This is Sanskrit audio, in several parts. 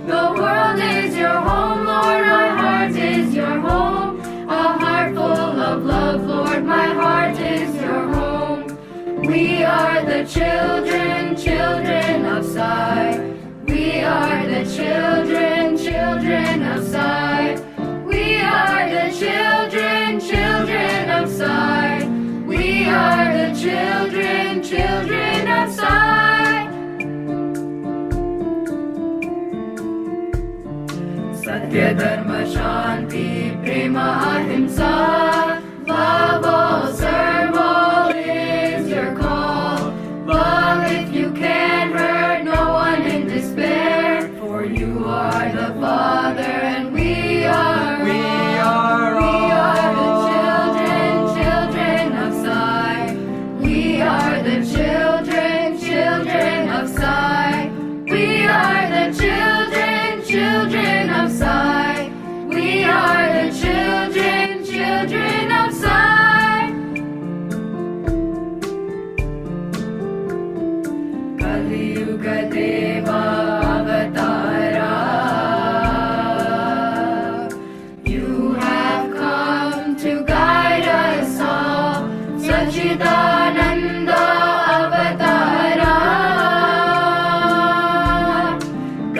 The world is your home, Lord, our heart is your home. A heart full of love, Lord, my heart is your home. We are the children, children of Sai. We are the children, children of Sai. We are the children, children of Sai. We are the children, children of Sai. Satya, Dharma, Shanti, Prema, Ahimsa. Love all, serve all is your call. Love if you can't hurt no one in despair. For you are the Father and we are the children, children of Sai. We are the children, children of Sai. We are the children, children of Sai. We are the children, children of Sai. Kali Yuga Deva Avatara. You have come to guide us all. Sachidananda Avatara.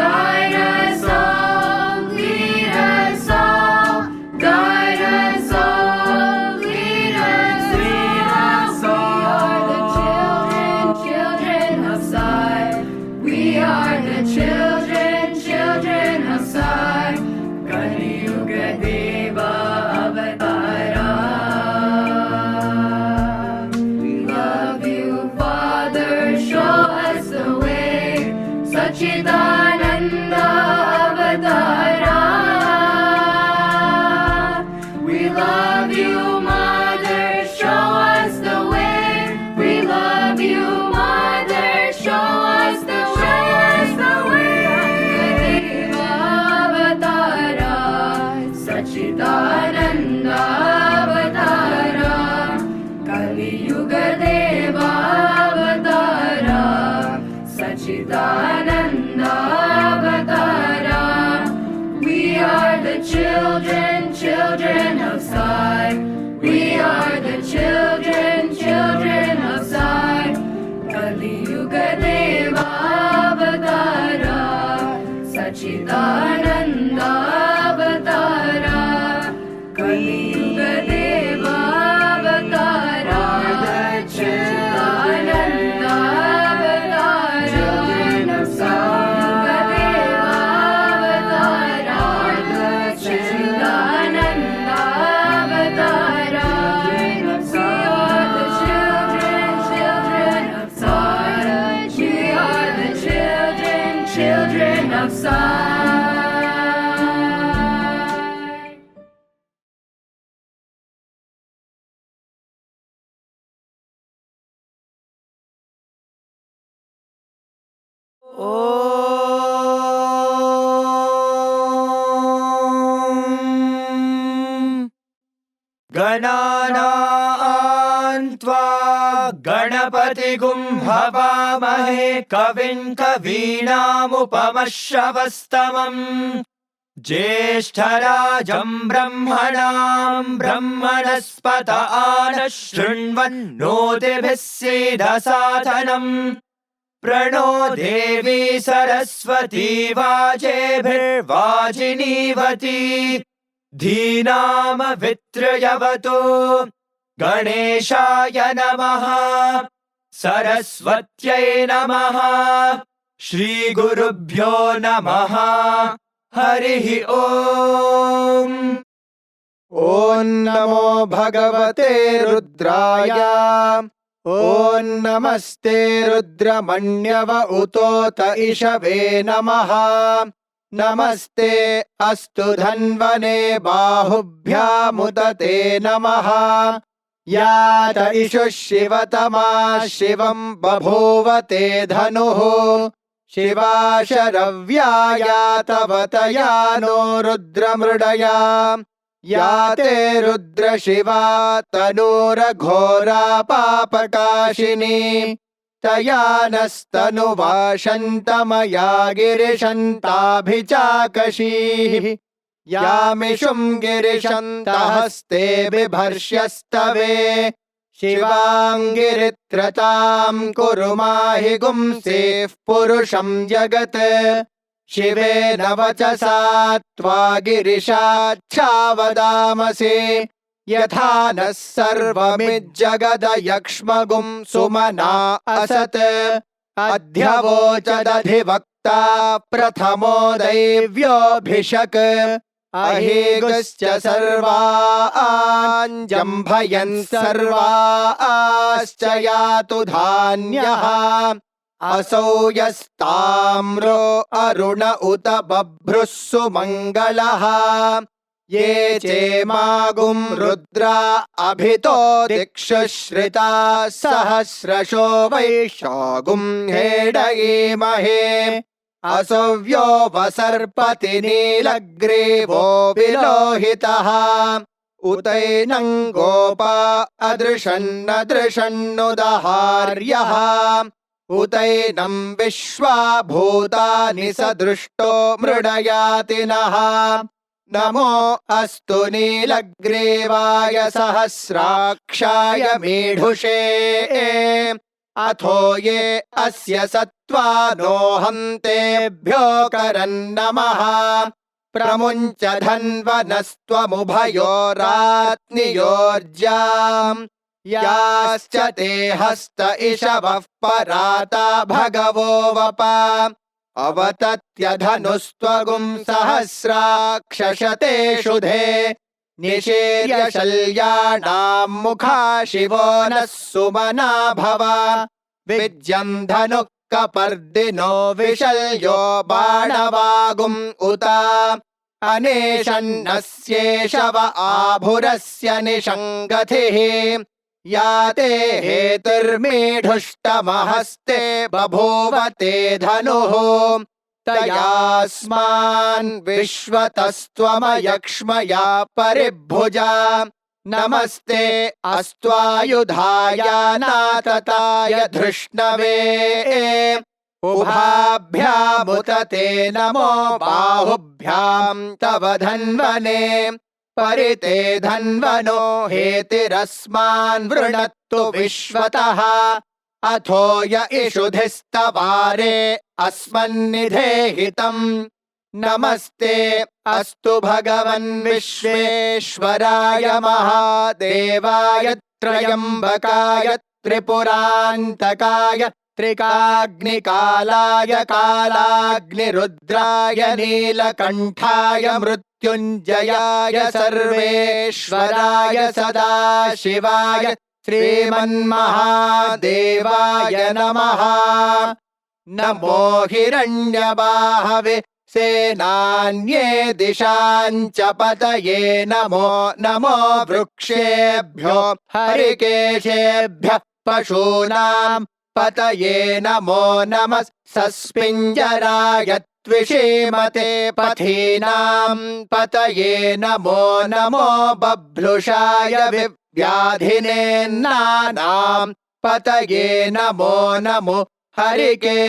Guide us all, lead us all. Guide us all, lead us all. We are the children, children of Sai. Kali Yuga Deva Avatara. We love you, Father, show us the way. Sachidananda Avatara. We love you, Mother, show us the way. We love you, Mother, show us the way. Avatara, Sachidananda Avatara. Kali Yuga Deva Avatara. Sachidananda Avatara. We are the children, children of Sai. We are the children, children of Sai. Kali Yuga Deva Avatara. Sachidananda Avatara. Kali Yuga Deva Avatara. Sachidananda Avatara. Children of Sai. Sachidananda Avatara. We are the children, children of Sai. We are the children, children of Sai. गणानां त्वा गणपतिगुं हवामहे कविं कवीनामुपमश्रवस्तमम् ज्येष्ठराजं ब्रह्मणां ब्रह्मणस्पत आनः शृण्वन्नोतिभिः सीदसादनम् प्रणो देवी सरस्वती वाजेभिर्वाजिनीवती धीनामवित्रयवतु गणेशाय नमः सरस्वत्यै नमः श्रीगुरुभ्यो नमः हरिः ओम्। ॐ नमो भगवते रुद्राय। ॐ नमस्ते रुद्रमण्यव उतोत इषवे नमः। नमस्ते अस्तु धन्वने बाहुभ्यामुदते नमः। यात इषुः शिवतमा शिवं बभूवते धनुः। शिवा शरव्यायातवतया नो रुद्रमृडया। याते रुद्रशिवा तनूरघोरा पापकाशिनी। तयानस्तनुवाशन्तमया गिरिशन्ताभिचाकशीः यामिषुं गिरिशन्तहस्ते बिभर्ष्यस्तवे शिवाङ्गिरित्रतां कुरु माहि गुंसेः पुरुषं जगत् शिवेन वचसा त्वा गिरिशाच्छावदामसे यथा नः सर्वमिज्जगदयक्ष्मगुं सुमना असत् अध्यवोचदधिवक्ता प्रथमो दैव्योऽभिषक् अहेगश्च सर्वाञ्जम्भयन् सर्वाश्च यातु धान्यः असौ यस्ताम्रो अरुण उत बभ्रुः सुमङ्गलः ये चेमागुं रुद्रा अभितो दिक्षु श्रिता सहस्रशो वैशागुं हेडयेमहे असव्यो वसर्पति नीलग्रीवो विलोहितः उतैनं गोपा अदृशन्नदृशन्नुदहार्यः उतैनं विश्वा भूतानि सदृष्टो मृडयाति नः नमो अस्तु नीलग्रीवाय सहस्राक्षाय मीढुषे अथो ये अस्य सत्त्वानो हन्तेभ्यो करन्नमः प्रमुञ्च धन्वनस्त्वमुभयोरात्नियोर्जाम् याश्च ते हस्त इषवः पराता भगवो वप अवतत्यधनुस्त्वगुं सहस्राक्षशते शुधे निशीर्य शल्याणां मुखा शिवो नः सुमना भव विज्यं धनुः कपर्दिनो विशल्यो बाणवागुम् उत अनेशन्नस्येषव आभुरस्य निषङ्गतिः याते हेतुर्मीढुष्टमहस्ते बभूव ते धनुः तयास्मान् विश्वतस्त्वमयक्ष्मया परिभुजा नमस्ते अस्त्वायुधाय नातताय धृष्णवे उभाभ्यामुत ते नमो बाहुभ्यां तव धन्वने परिते धन्वनो हेतिरस्मान् वृणत्तु विश्वतः अथो य इषुधिस्तवारे अस्मन्निधेहितम् नमस्ते अस्तु भगवन् विश्वेश्वराय महादेवाय त्र्यम्बकाय त्रिपुरान्तकाय त्रिकाग्निकालाय कालाग्निरुद्राय नीलकण्ठाय मृत्युञ्जयाय सर्वेश्वराय सदाशिवाय श्रीमन्महादेवाय नमः नमो हिरण्यबाहवे सेनान्ये दिशाञ्च पतये नमो नमो वृक्षेभ्यो हरिकेशेभ्यः पशूनां पतये नमो नमः सस्मिञ्जराय त्विषीमते पथीनां पतये नमो नमो बभ्रुषाय व्याधिनेन्नानां पतये नमो नमो हरिकेशायोपवीतिने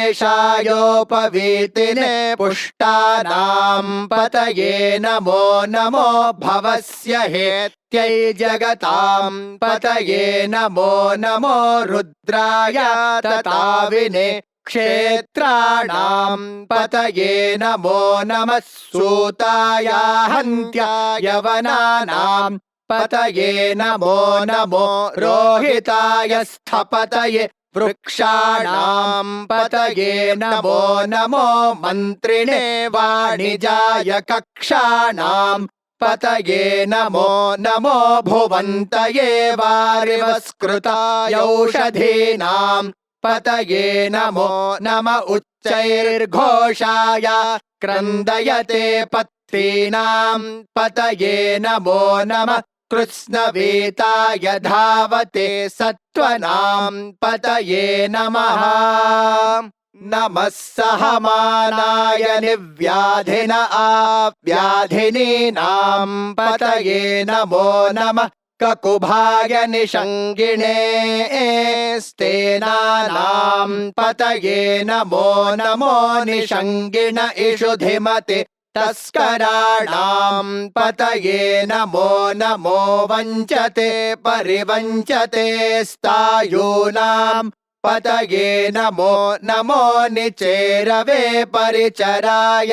पुष्टानां पतये नमो नमो भवस्य हेत्यै जगतां पतये नमो नमो रुद्राय तताविने क्षेत्राणां पतये नमो नमः सूताय हन्त्याय वनानां पतये नमो नमो रोहिताय स्थपतये वृक्षाणां पतये नमो नमो मन्त्रिणे वाणिजाय कक्षाणां पतये नमो नमो भुवन्तये वारिवस्कृताय औषधीनां पतये नमो नम उच्चैर्घोषाय क्रन्दयते पत्रीणां पतये नमो नमः कृत्स्नवेताय धावते सत्त्वनां पतये नमः नमः सहमानाय निव्याधिन आव्याधिनीनां पतये नमो नमः ककुभाय निषङ्गिणे स्तेनानां पतये नमो नमो निषङ्गिण इषुधिमते तस्कराणां पतये नमो नमो वञ्चते परिवञ्चते स्तायूनां पतये नमो नमो निचेरवे परिचरायारण्यानां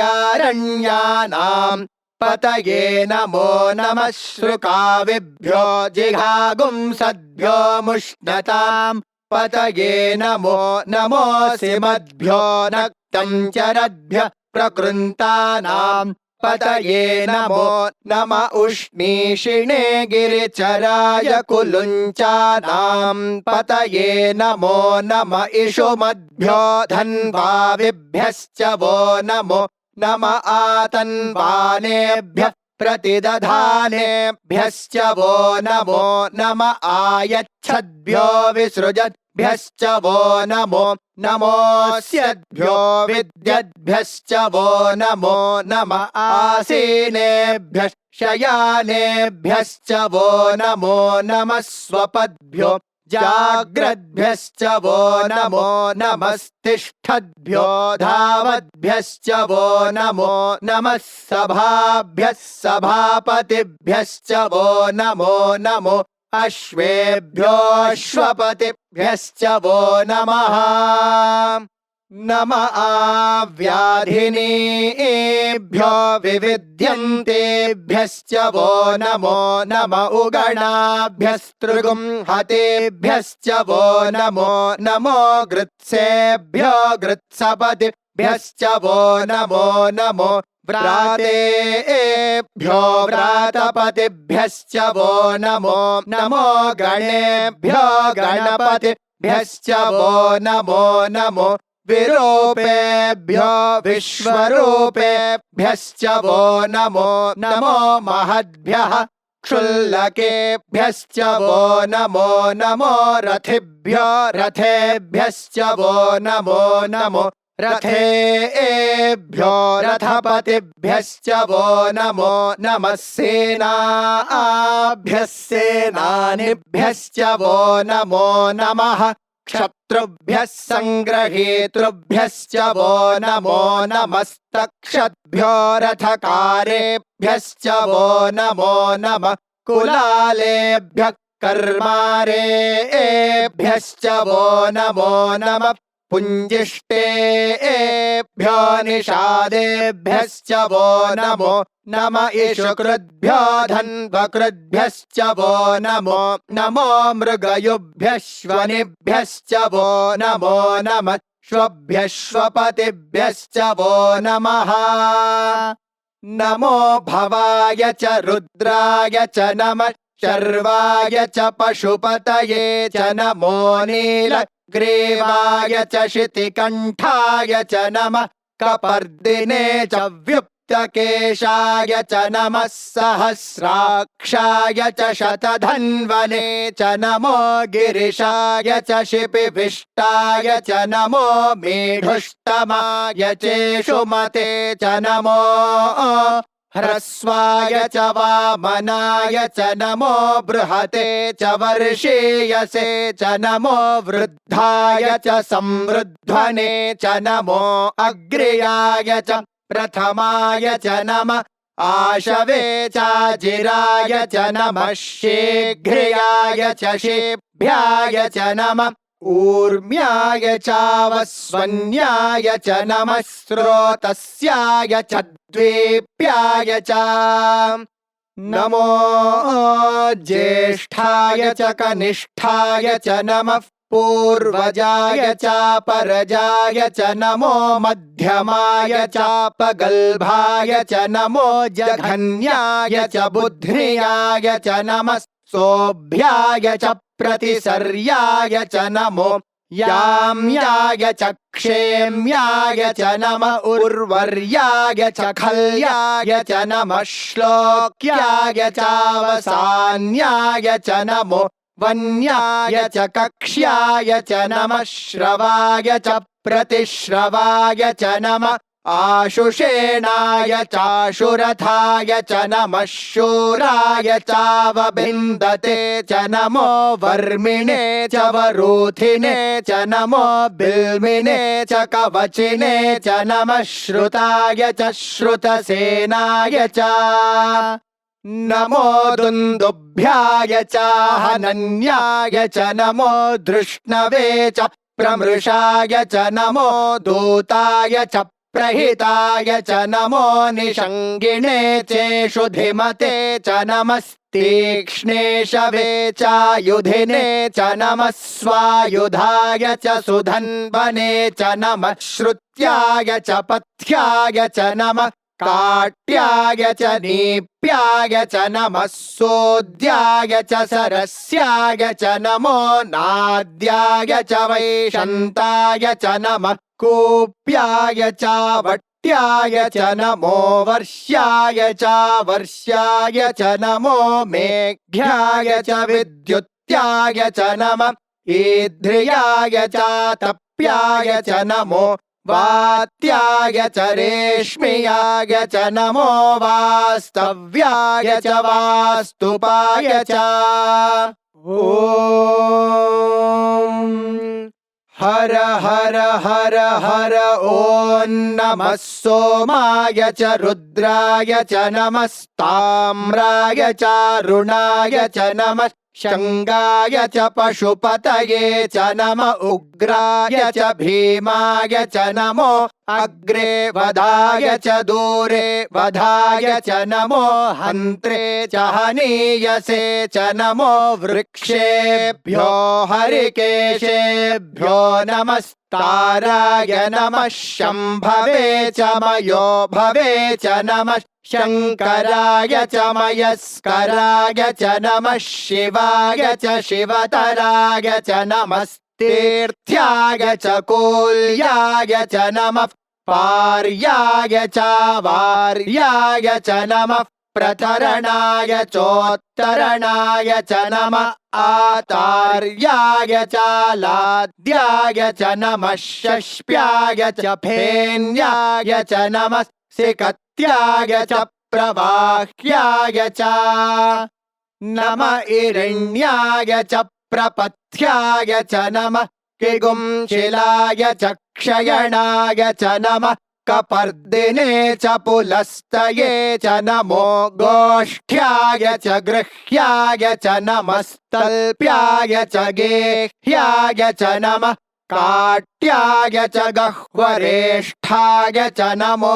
पतये नमो नमः श्रुकाविभ्यो जिघागुंसद्भ्यो मुष्णतां पतये नमो नमोऽसिमद्भ्यो नक्तं चरद्भ्यः प्रकृन्तानां पतये नमो नम उष्णीषिणे गिरिचराय कुलुञ्चानां पतये नमो नम इषुमद्भ्यो धन्वाविभ्यश्च वो नमो नम आतन्वानेभ्यः प्रतिदधानेभ्यश्च वो नमो नम आयच्छद्भ्यो विसृजद्भ्यश्च वो नमो नमोऽस्यद्भ्यो विद्यद्भ्यश्च वो नमो नम आसीनेभ्यः शयानेभ्यश्च वो नमो नमः स्वपद्भ्यो जाग्रद्भ्यश्च वो नमो नमस्तिष्ठद्भ्यो धावद्भ्यश्च वो नमो नमः सभाभ्यः सभापतिभ्यश्च वो नमो नमो अश्वेभ्योऽश्वपतिभ्यश्च वो नमः नम आव्याधिनीभ्यो विविध्यन्तेभ्यश्च वो नमो नम उगणाभ्यस्त्रिगुंहतेभ्यश्च वो नमो नमो गृत्सेभ्यो गृत्सपतिभ्यश्च वो नमो नमो व्रातेभ्यो व्रातपतिभ्यश्च वो नमो नमो गणेभ्यो गणपतिभ्यश्च वो नमो नमो विरूपेभ्यो विश्वरूपेभ्यश्च वो नमो नमो महद्भ्यः क्षुल्लकेभ्यश्च वो नमो नमो रथिभ्यो रथेभ्यश्च वो नमो नमो रथेभ्यो रथपतिभ्यश्च वो नमो नमः सेनाभ्यः सेनानिभ्यश्च वो नमो नमः क्षत्रुभ्यः सङ्ग्रहेतृभ्यश्च वो नमो नमस्तक्षद्भ्यो रथकारेभ्यश्च वो नमो नमः कुलालेभ्यः कर्मारेभ्यश्च वो नमो नमः पुञ्जिष्टेभ्यो निषादेभ्यश्च वो नमो नम इषुकृद्भ्यो धन्वकृद्भ्यश्च वो नमो नमो मृगयुभ्यश्वनिभ्यश्च वो नमो नमः श्वभ्यश्वपतिभ्यश्च वो नमः नमो भवाय च रुद्राय च नमः शर्वाय च पशुपतये च नमो नीलग्रीवाय च शितिकण्ठाय च नमः कपर्दिने च व्युप्तकेशाय च नमः सहस्राक्षाय च शतधन्वने च नमो गिरिशाय च शिपिविष्टाय च नमो मेढुष्टमाय चेषुमते च नमो ह्रस्वाय च वामनाय च नमो बृहते च वर्षीयसे च नमो वृद्धाय च संवृध्वने च नमो अग्र्याय च प्रथमाय च नमः आशवे चाजिराय च नमः शीघ्र्याय च शेभ्याय च नमः ऊर्म्याय चावस्वन्याय च नमः स्रोतस्याय च द्वीप्याय च नमो ज्येष्ठाय च कनिष्ठाय च नमः पूर्वजाय चापरजाय च नमो मध्यमाय चापगल्भाय च नमो जघन्याय च बुद्ध्याय च नमः सोऽभ्याय च प्रतिसर्याय च नमो याम्याय च क्षेम्याय च नमः उर्वर्याय च खल्याय च नमः श्लोक्याय चावसान्याय च नमो वन्याय च कक्ष्याय च नमः श्रवाय च प्रतिश्रवाय च नमः आशुषेणाय चाशुरथाय च नमः शूराय चावबिन्दते च नमो वर्मिणे च वरूथिने च नमो बिल्मिने च कवचिने च नमः श्रुताय च श्रुतसेनाय च नमो दुन्दुभ्याय च हनन्याय च नमो धृष्णवे च प्रमृषाय च नमो दूताय च प्रहिताय च नमो निषङ्गिणे चेषुधिमते च नमस्तीक्ष्णेशवे चायुधिने च नमः स्वायुधाय च सुधन्वने च नमः श्रुत्याय च पथ्याय च नमः काट्याय च नीप्याय च नमः सोद्याय च सरस्याय च नमो नाद्याय च वैशन्ताय च नमः कूप्याय च वट्याय च नमो वर्ष्याय च वर्ष्याय च नमो मेघ्याय च विद्युत्याय च नमः ईध्र्याय च तप्याय च नमो वात्याय च रेश्म्याय च नमो वास्तव्याय च वास्तुपाय च ॐ हर हर हर हर ॐ नमः सोमाय च रुद्राय च नमस्ताम्राय च रुणाय च नमः शङ्गाय च पशुपतये च नम उग्राय च भीमाय च नमो अग्रे वधाय च दूरे वधाय च नमो हन्त्रे च हनीयसे च नमो वृक्षेभ्यो हरिकेशेभ्यो नमस्ताराय नमः शम्भवे च मयो भवे च नमः शङ्कराय च मयस्कराय च नमः शिवाय च शिवतराय च नमस्तीर्थ्याय च कूल्याय च नमः पार्याय च वार्याय च नमः प्रतरणाय चोत्तरणाय च नमः आतार्याय च लाद्याय च नमः शष्प्याय च फेन्याय च नमः सिकत्याय च प्रवाह्याय च नम इरण्याय च प्रपथ्याय च नमः किगुंशिलाय च क्षयणाय च नमः कपर्दिने च पुलस्तये च नमो गोष्ठ्याय च गृह्याय च नमस्तल्प्याय च गेह्याय च नमः काट्याय च गह्वरेष्ठाय च नमो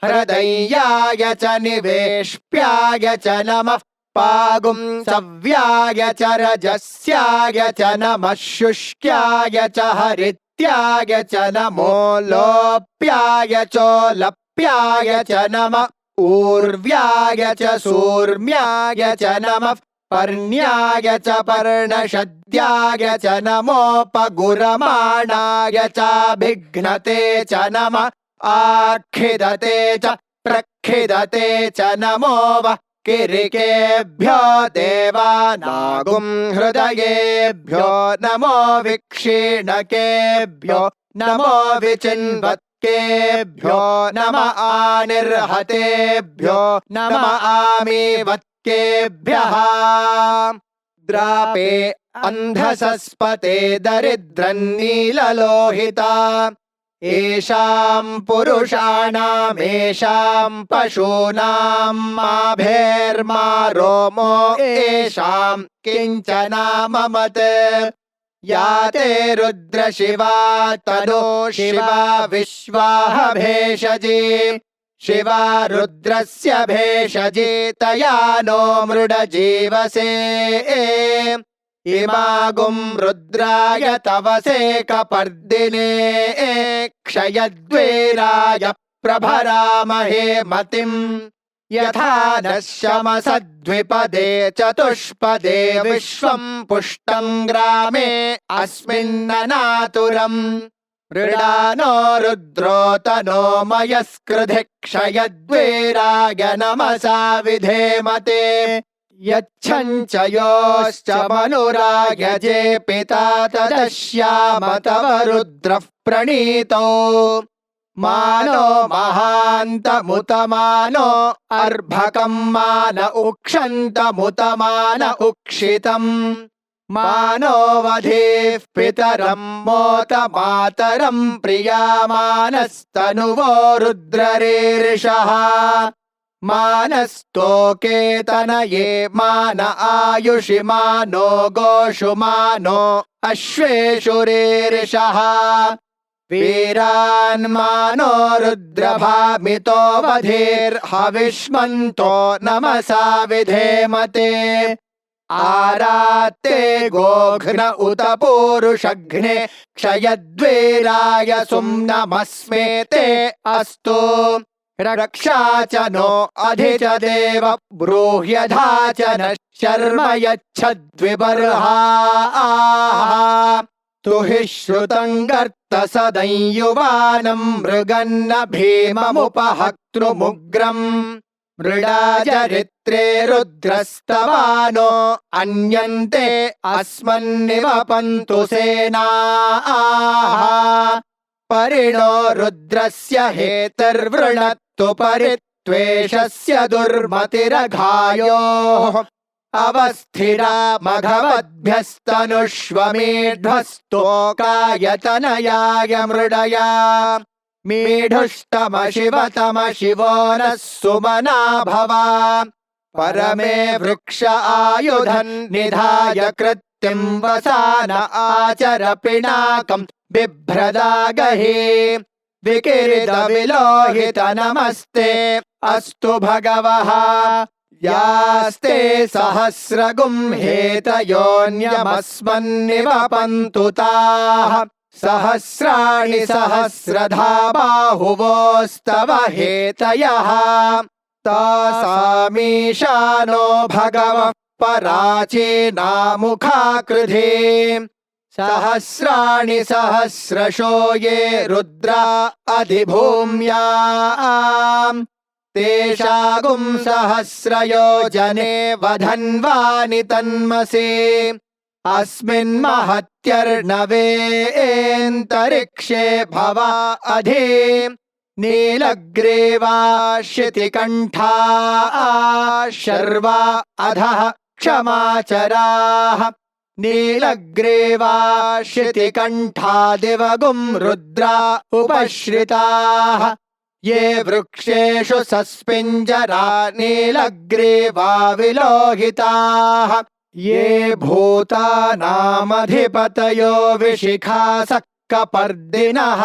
हृदयाय च निवेश्प्याय च नमः पागुंसव्याय च रजस्याय च नमः शुष्क्याय च हरित्याय च नमो लोप्याय चोलप्याय च नमः ऊर्व्याय च सूर्म्याय च नमः पर्ण्याय च पर्णशद्याय च नमोपगुरमाणाय च भिघ्नते च नमः आखिदते च प्रखिदते च नमो वः किरिकेभ्यो देवानागुं हृदयेभ्यो नमो विक्षीणकेभ्यो नमो विचिन्वत्केभ्यो नम आनिर्हतेभ्यो नम आमीवत्केभ्यः द्रापे अन्धसस्पते दरिद्रन्नीललोहिता येषां पुरुषाणामेषां पशूनां माभेर्मा रोमो येषां किञ्चनाममत् या ते रुद्रशिवा तनो शिवा विश्वाह भेषजी शिवा रुद्रस्य भेषजी तया नो मृडजीवसे इमागुं रुद्राय तवसे कपर्दिने क्षयद्वेराय प्रभरामहे मतिम् यथा नः शमसद्विपदे चतुष्पदे विश्वं पुष्टं ग्रामे अस्मिन्ननातुरम् मृडानो रुद्रो तनो मयस्कृधि क्षयद्वेराय नमसा विधेमते यच्छञ्च योश्च मनुरायजे पिता तदश्याम तव रुद्रः प्रणीतो मानो महान्तमुतमानो अर्भकं मान उक्षन्तमुतमान उक्षितम् मानो वधेः पितरं मोत मातरं प्रियामानस्तनुवो रुद्ररीरिषः मानस्तोकेतनये मान आयुषि मानो गोषु मानो अश्वेषु रीरिषः वीरान्मानो रुद्रभामितो वधेर्हविष्मन्तो नमसा विधेमते आरात्ते गोघ्न उत पूरुषघ्ने क्षयद्वीराय सुम्नमस्मे ते अस्तु रक्षा च नो अधि च देव ब्रूह्यधा च न शर्म यच्छद्विबर्हाः तुहि श्रुतं गर्तसदंयुवानं मृगन्न भीममुपहक्तृमुग्रम् मृडाचरित्रे रुद्रस्तवानो अन्यन्ते अस्मन्निवपन्तु सेनाः परिणो रुद्रस्य हेतर्वृणत्तु परित्वेषस्य दुर्मतिरघायोः अवस्थिरा मघवद्भ्यस्तनुष्वमेढ्वस्तोकायतनयाय मृडया मेढुष्टमशिवतमशिवो नः सुमना भवा परमे वृक्ष आयुधन् निधाय कृत्तिं वसान आचर पिनाकं बिभ्रदागहि विकिरितविलोहित नमस्ते अस्तु भगवः यास्ते सहस्रगुं हेतयोऽन्यमस्मन्निवपन्तु ताः सहस्राणि सहस्रधा बाहुवोस्तव हेतयः तासामीशानो भगवः पराचीनामुखाकृधे सहस्राणि सहस्रशो ये रुद्रा अधिभूम्याम् तेषागुं सहस्रयोजने वधन्वानि तन्मसे अस्मिन्महत्यर्णवेऽन्तरिक्षे भवा अधि नीलग्रीवा शितिकण्ठा शर्वा अधः क्षमाचराः नीलग्रीवा शितिकण्ठा दिवगुं रुद्रा उपश्रिताः ये वृक्षेषु सस्पिञ्जरा नीलग्रीवा विलोहिताः ये भूतानामधिपतयो विशिखासः कपर्दिनः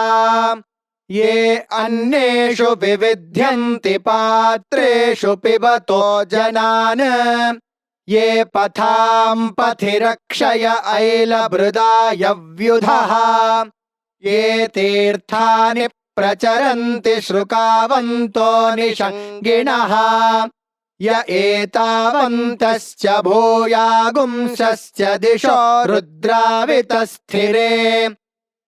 ये अन्येषु विविध्यन्ति पात्रेषु पिबतो जनान् ये पथां पथि रक्षय ऐलभृदायव्युधः ये तीर्थानि प्रचरन्ति श्रुकावन्तो निषङ्गिणः य एतावन्तश्च भूयागुंसश्च दिशो रुद्रावितस्थिरे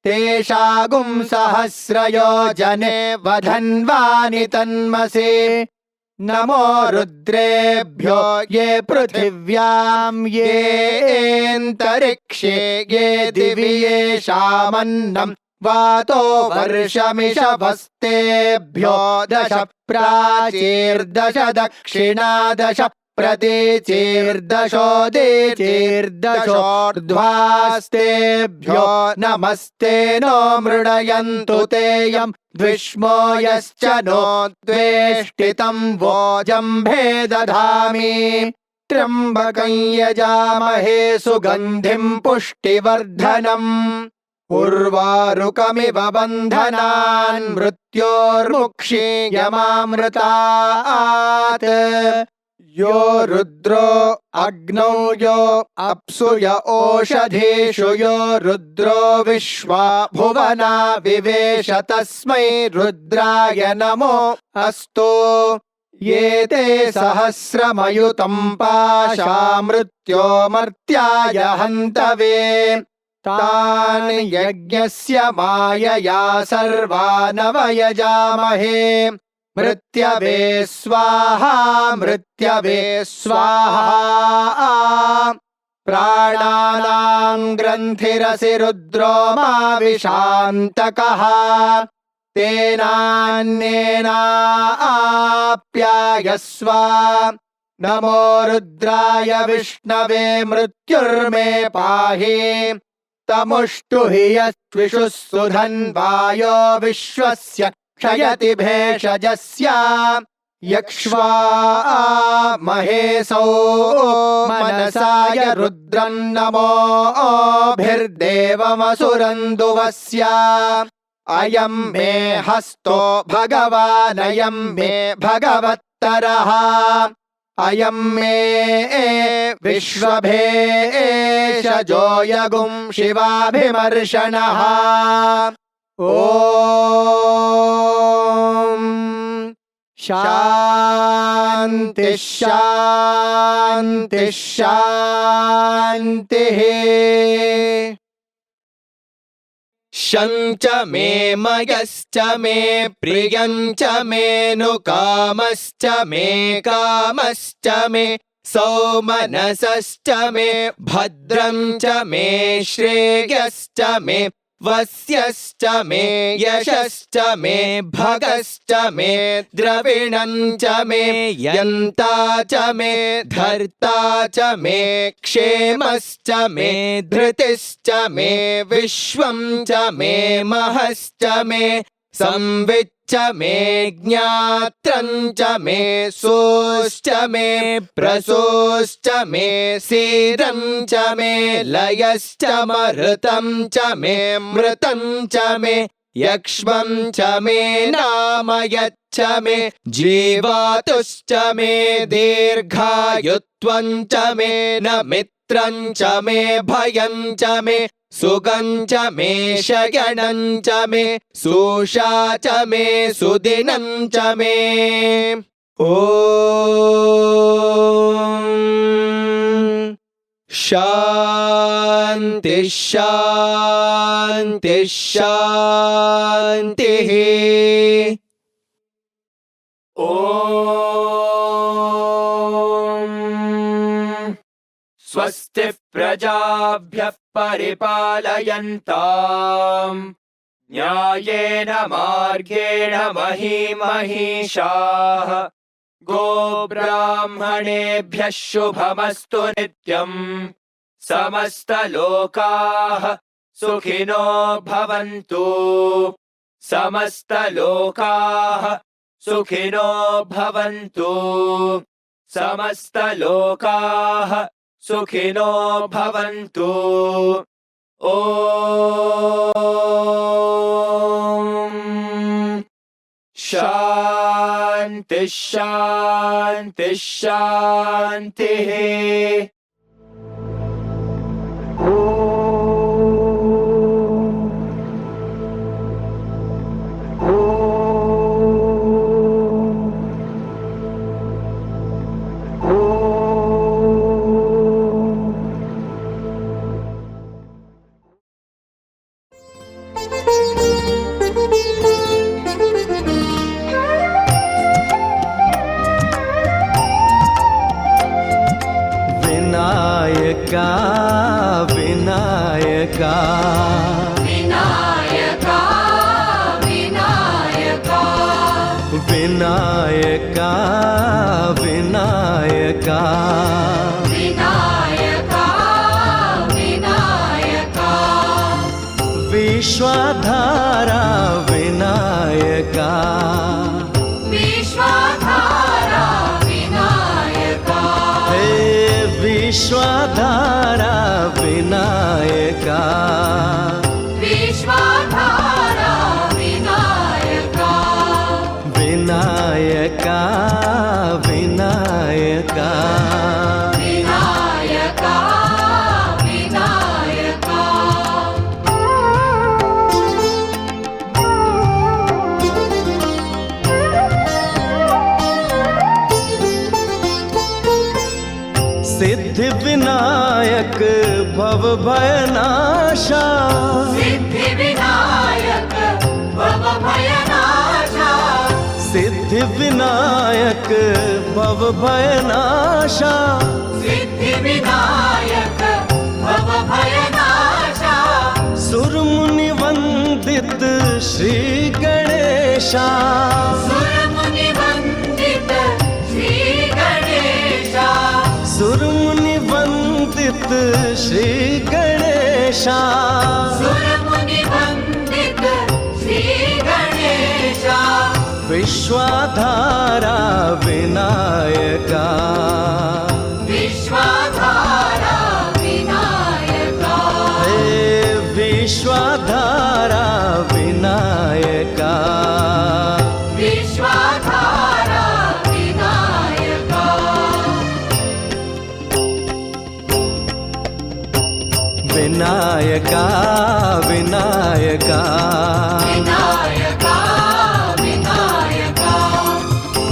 तेषागुं सहस्रयोजने वधन्वानि तन्मसे नमो रुद्रेभ्यो ये पृथिव्यां येऽन्तरिक्षे ये दिवि येषामन्नं वातो वर्षमिषभस्तेभ्यो दश प्राचीर्दश दक्षिणादश प्रतीचीर्दशोदीचीर्दशोर्ध्वास्तेभ्यो नमस्ते नो मृडयन्तु तेयं द्विष्मो यश्च नो द्वेष्टितं वोजम्भे दधामि त्र्यम्बकं यजामहे सुगन्धिं पुष्टिवर्धनम् उर्वारुकमिव बन्धनान् मृत्योर्मुक्षीयमामृतात् यो रुद्रो अग्नौ यो अप्सु य ओषधीषु यो रुद्रो विश्वा भुवना विवेश तस्मै रुद्राय नमो अस्तु ये ते सहस्रमयुतं पाशा मृत्योमर्त्याय हन्तवे तान् यज्ञस्य मायया सर्वानवयजामहे मृत्यवे स्वाहा मृत्यवे स्वाहा प्राणानां ग्रन्थिरसि रुद्रो मा विशान्तकः तेनान्येनाप्यायस्व नमो रुद्राय विष्णवे मृत्युर्मे पाहि तमुष्टुहि यस्विषुः सुधन्वायो विश्वस्य क्षयति भेषजस्य यक्ष्वा महेशो मनसाय रुद्रं नमोभिर्देवमसुरन्दुवस्य अयं मे हस्तो भगवानयं मे भगवत्तरः अयं मे विश्वभेषजो यगुं शिवाभिमर्शनः ॐ शान्ति शान्ति शान्तिः शञ्च मे मयश्च मे प्रियञ्च मेऽनुकामश्च मे कामश्च मे सौमनसश्च मे भद्रं च मे श्रेयश्च मे वस्यश्च मे यशश्च मे भगश्च मे द्रविणं च मे यन्ता च मे धर्ता च मे क्षेमश्च मे धृतिश्च मे विश्वं च मे महश्च मे संविच्च मे ज्ञात्रं च मे सोश्च मे प्रसोश्च मे सीरं च मे लयश्च मरुतं च मे मृतं च मे यक्ष्मं च मे नामयच्च मे जीवातुश्च मे दीर्घायुत्वं च मे न मित्रं च मे भयं च मे सुगं च मे शयनं च मे सुषा च मे सुदिनं च मे ॐ शान्ति शान्ति शान्तिः ॐ स्वस्ति प्रजाभ्यः परिपालयन्ताम् न्यायेन मार्गेण महीमहीषाः गोब्राह्मणेभ्यः शुभमस्तु नित्यम् समस्तलोकाः सुखिनो भवन्तु समस्तलोकाः सुखिनो भवन्तु समस्तलोकाः सुखिनो भवन्तु ॐ शान्ति शान्ति शान्तिः विनायका विनायका विनायका विनायका विनायका विनायका विनायका विनायका विश्वाधारा विनायका विश्वाधारा विनायका हे विश्वाधारा विनायका विश्वाधारा विनायका विनायका विनायका विनायका विनायका सिद्धि विनायक भव भयनाशा सिद्धि विनायक भव भयनाशा सिद्धि विनायक भव भयनाशा सिद्धि विनायक भव भयनाशा सुर मुनि वंदित श्री गणेशा, सुर मुनि वंदित श्री गणेशा, सुर मुनि वंदित श्री गणेशा, सुर मुनि वंदित श्री गणेशा, विश्वाधारा विनायका, विश्वाधारा विनायका, हे विश्वाधारा विनायका, विश्वाधारा विनायका, विनायका विनायका, विनायका विनायका,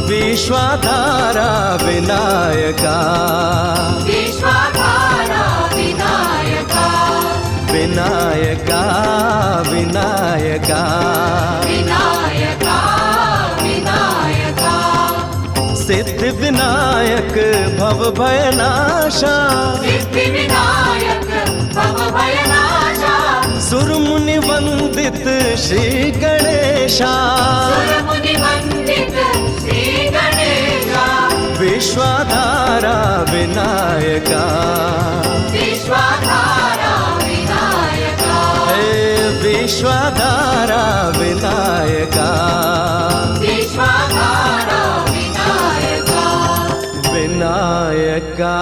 विश्वाधारा विनायका, विश्वाधारा विनायका, विनायका विनायका, विनायका विनायका, सिद्धि विनायक भव भयनाशा, सिद्धि विनायक भव भयनाशा, सुर मुनि वंदित श्री गणेशा, सुर मुनि वंदित श्री गणेशा, विश्वाधारा विनायका, विश्वाधारा विनायका, हे विश्वाधारा विनायका, विश्वाधारा विनायका, विनायका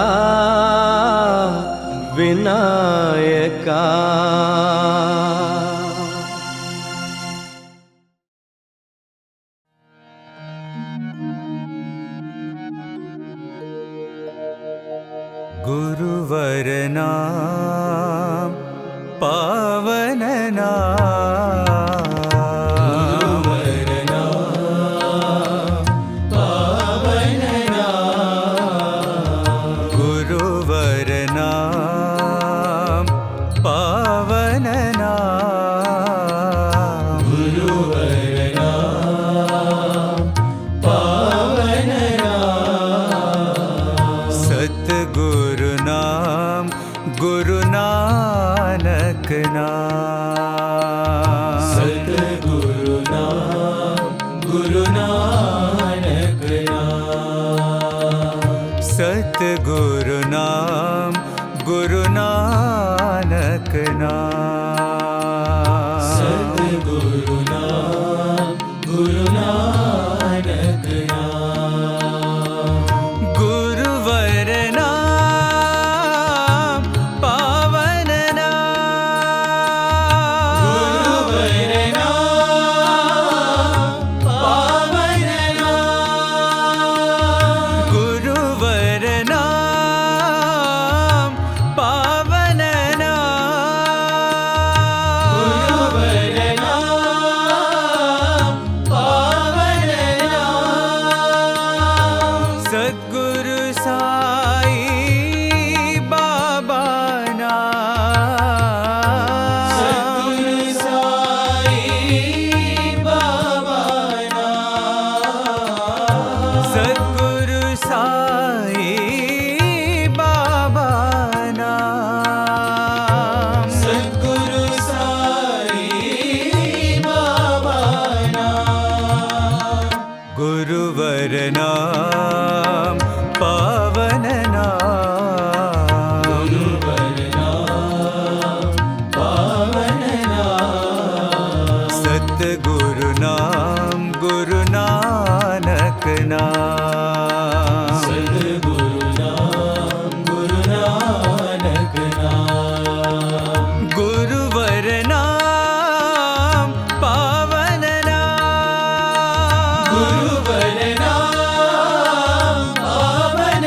विनायका। गुरुवर नाम पावन नाम, गुरुवर नाम पावन नाम, गुरुवर नाम पावन नाम, गुरुवर नाम पावन नाम, सतगुरु नाम गुरु नानक नाम, सतगुरु नाम गुरु नानक नाम, सतगुरु नाम गुरु नानक नाम, सतगुरु नाम गुरु नानक नाम, गुरुवर नाम पावन नाम, गुरुवर नाम पावन नाम, गुरुवर नाम पावन नाम, गुरुवर नाम पावन नाम, सद्गुरु साई बाबा नाम, सद्गुरु साई बाबा नाम, सद्गुरु साई बाबा नाम, सद्गुरु साई बाबा नाम, गुरुवर नाम पावन नाम, गुरुवर नाम पावन नाम, सतगुरु नाम गुरु नानक नाम, सतगुरु नाम गुरु नानक नाम, गुरुवर नाम पावन नाम, गुरुवर नाम पावन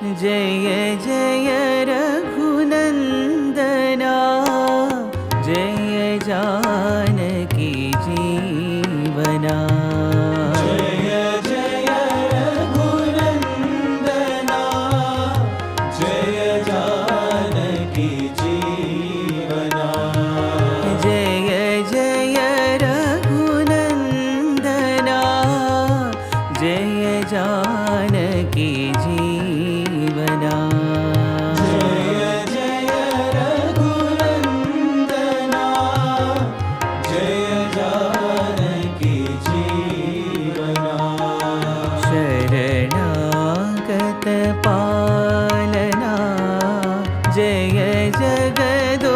जय जय रघुनन्दना जय जानकी जीवना जय जय रघुनन्दना जय जानकी जीवना जय जय रघुनन्दना जय जानकी जीवना जय जय रघुनन्दना जय जानकी जीवना शरणागत पालना जय जगदोधारणा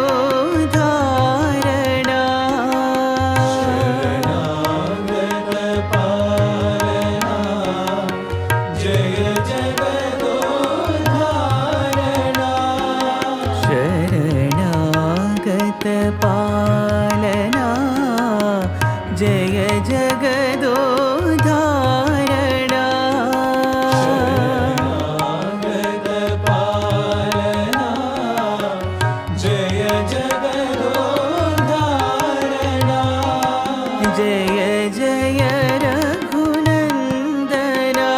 शरणागत पालना जय जगदोधारणा शरणागत पालना जय जगदोधारणा शरणागत पालना जय जगदोधारणा जय जय रघुनन्दना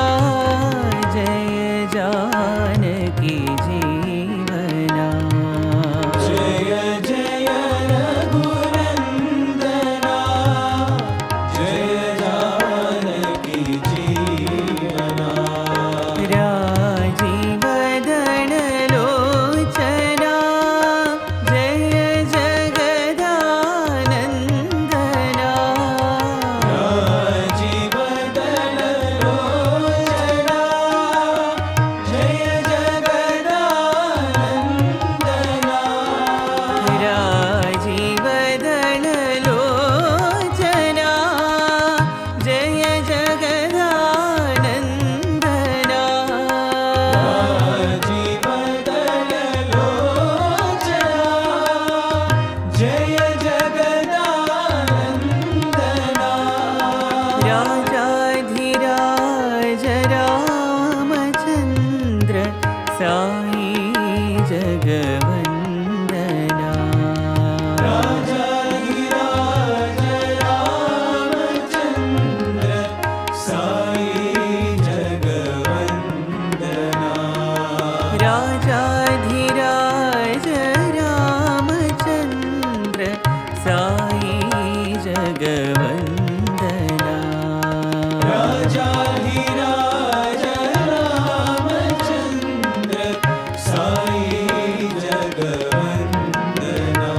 जय जानकी जीवना जय जय रघुनन्दना जय जानकी जीवना राजीवदनलोचना जय जगदानन्दना राजीवदनलोचना जय जगदानन्दना राजीवदनलोचना जय जगदानन्दना राजीवदनलोचना जय जगदानन्दना राजाधिराज रामचन्द्र साई जगवन्दना राजाधिराज रामचन्द्र साई जगवन्दना राजाधिराज रामचन्द्र साई जगवन्दना राजाधिराज रामचन्द्र साई जगवन्दना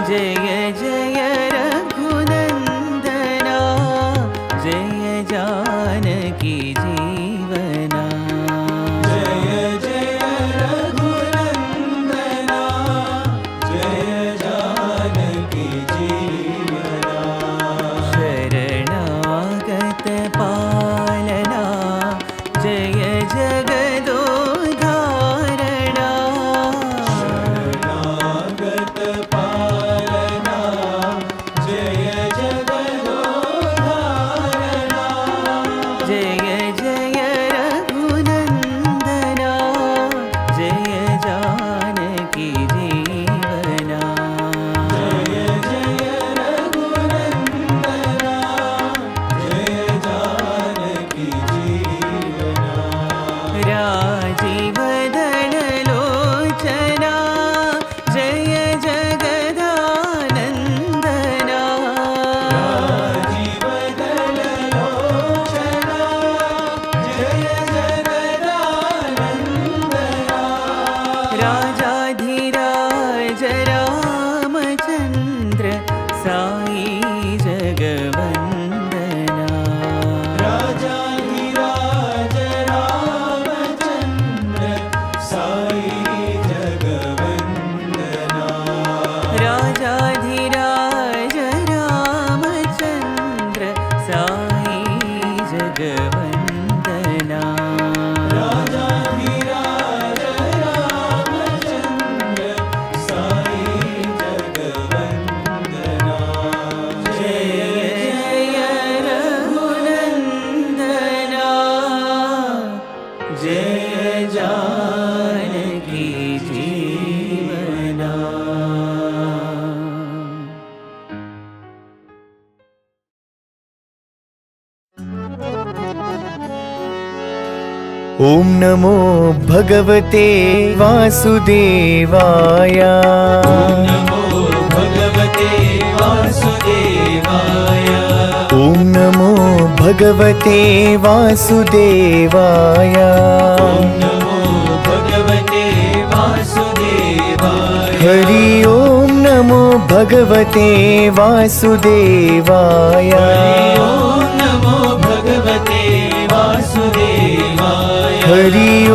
जय जय रघुनन्दना जय जानकी जीवना जय जय रघुनन्दना जय जानकी जीवना शरणागत पालना जय जगदोधारणा शरणागत पालना जय जगदोधारणा जय जय रघुनन्दना जय जानकी जीवना जय जय रघुनन्दना जय जानकी जीवना राजीवदनलोचना जय जगदानन्दना ॐ नमो भगवते वासुदेवाय नमो भगवते वासुदेवाय ॐ नमो भगवते वासुदेवाय नमो भगवते वासुदेवाय हरि ॐ नमो भगवते वासुदेवाय ॐ नमो भगवते वासुदेवाय हरि ॐ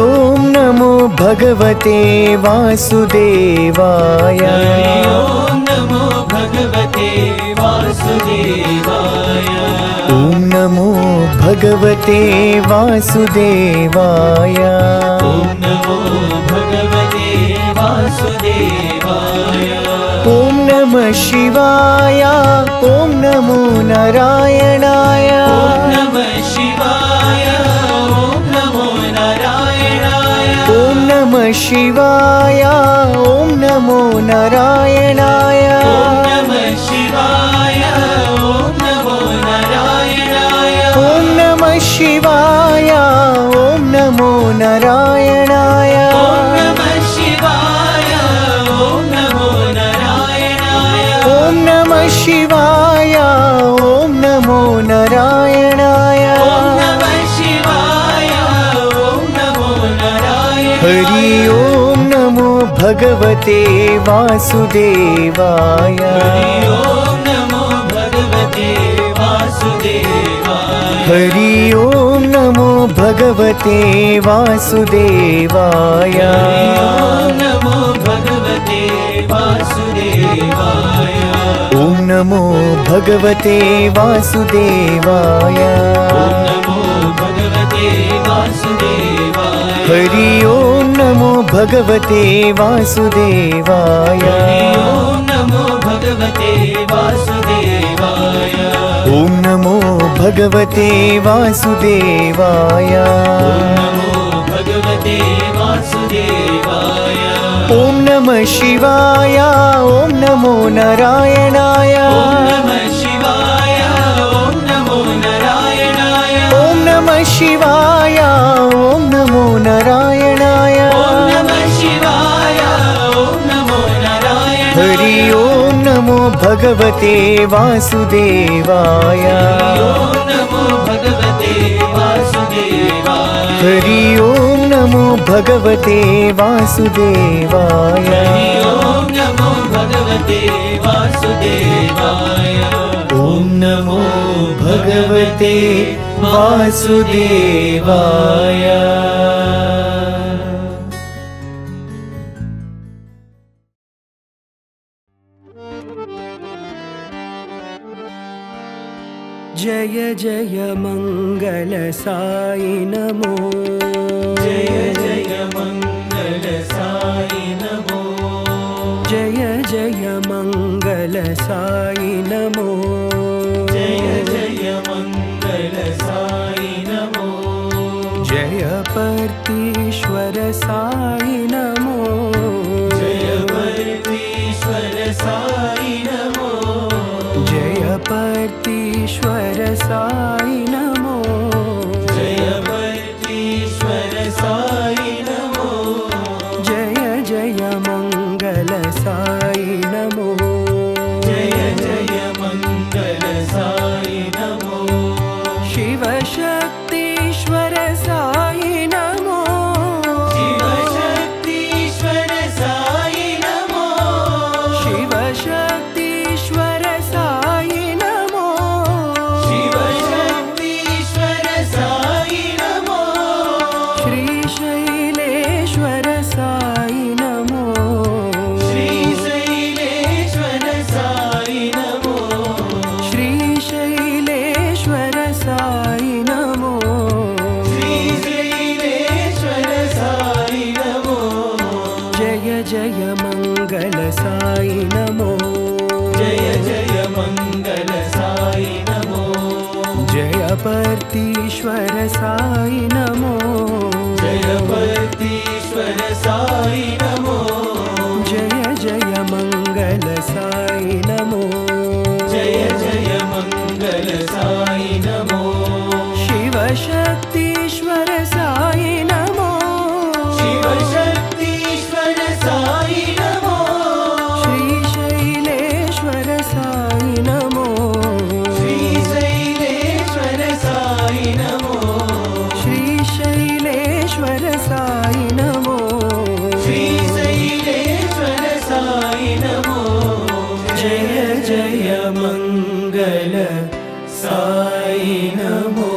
नमो भगवते वासुदेवाय ॐ नमो भगवते वासुदेवाय ॐ नमो भगवते वासुदेवाय ॐ नमो भगवते वासुदेवाय ॐ नमः शिवाय ॐ नमो नारायणाय ॐ नमः शिवाय ॐ नमो नारायणाय ॐ नमः शिवाय ॐ नमो नारायणाय ॐ नमः शिवाय ॐ नमो नारायणाय ॐ नमः शिवाय ॐ नमो नारायणाय ॐ नमः शिवाय ॐ नमो नारायणाय ॐ नमः शिवाय ॐ नमो नारायणाय ॐ नमः शिवाय ॐ नमो नारायणाय हरि ॐ नमो भगवते वासुदेवाय हरि ॐ नमो भगवते वासुदेवाय हरि ॐ नमो भगवते वासुदेवाय हरि ॐ नमो भगवते वासुदेवाय ॐ नमो भगवते वासुदेवाय ॐ नमो भगवते वासुदेवाय हरि ॐ नमो भगवते वासुदेवाय हरि ॐ नमो भगवते वासुदेवाय ॐ नमो भगवते वासुदेवाय ॐ नमो भगवते वासुदेवाय ॐ नमः शिवाय ॐ नमो नारायणाय ॐ नमः शिवाय ॐ नमो नारायणाय ॐ नमः शिवाय ॐ नमो नारायणाय ॐ नमः शिवाय ॐ नमो नारायणाय हरि ॐ नमो भगवते वासुदेवाय ॐ नमो भगवते वासुदेवाय हरि ॐ नमो भगवते वासुदेवाय हरि ॐ नमो भगवते वासुदेवाय ॐ नमो भगवते वासुदेवाय जय जय मंगल साई नमो जय जय मंगल साई नमो जय जय मंगल साई नमो जय जय मंगल साई नमो जय पर्तीश्वर साई नमो जय वर्तीश्वर साई नमो जय पर्तीश्वर साई नमो जय वर्तीश्वर साई नमो जय जय मंगल साई नमो जय जय मंगल साई नमो शिव शक्तीश्वर साई नमो शिव शक्तीश्वर साई नमो शिव शक्तीश्वर साई नमो शिव शक्तीश्वर साई नमो श्रीशैलेश्वर साई नमो श्रीशैलेश्वर साई नमो श्रीशैलेश्वर साई नमो श्रीशैलेश्वर साई नमो जय जय मंगल साई नमो जय जय मंगल साई नमो जय पर्तीश्वर साई नमो जय वर्तीश्वर साई नमो जय जय मंगल साई नमो जय जय मंगल साई नमो शिव शक्तीश्वर साई नमो మంగళ సాయి నమో.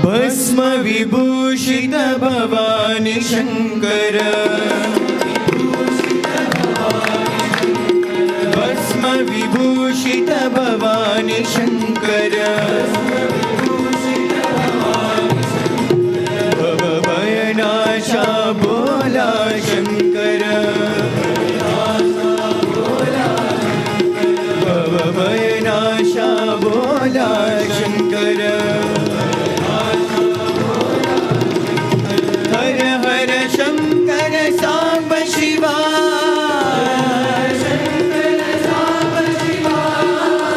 भस्म विभूषित भवानी शंकर, भस्म विभूषित भवानी शंकर, भवभयनाशा भोला शंकर, भवभयनाशा भोला शंकर, हर हर शंकर सांब शिवा,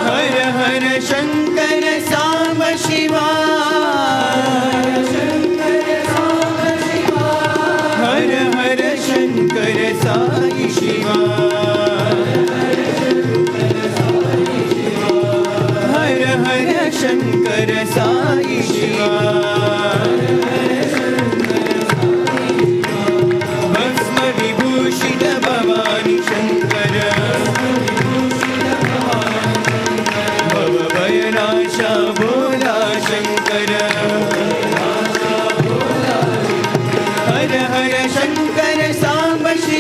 हर हर शंकर सांब शिवा, हर हर शंकर साई शिवा, हर हर शंकर साई शिवा, भस्म विभूषित भवानी शंकर, भवभयनाशा भोला शंकर, हर हर शंकर सांब शिवा,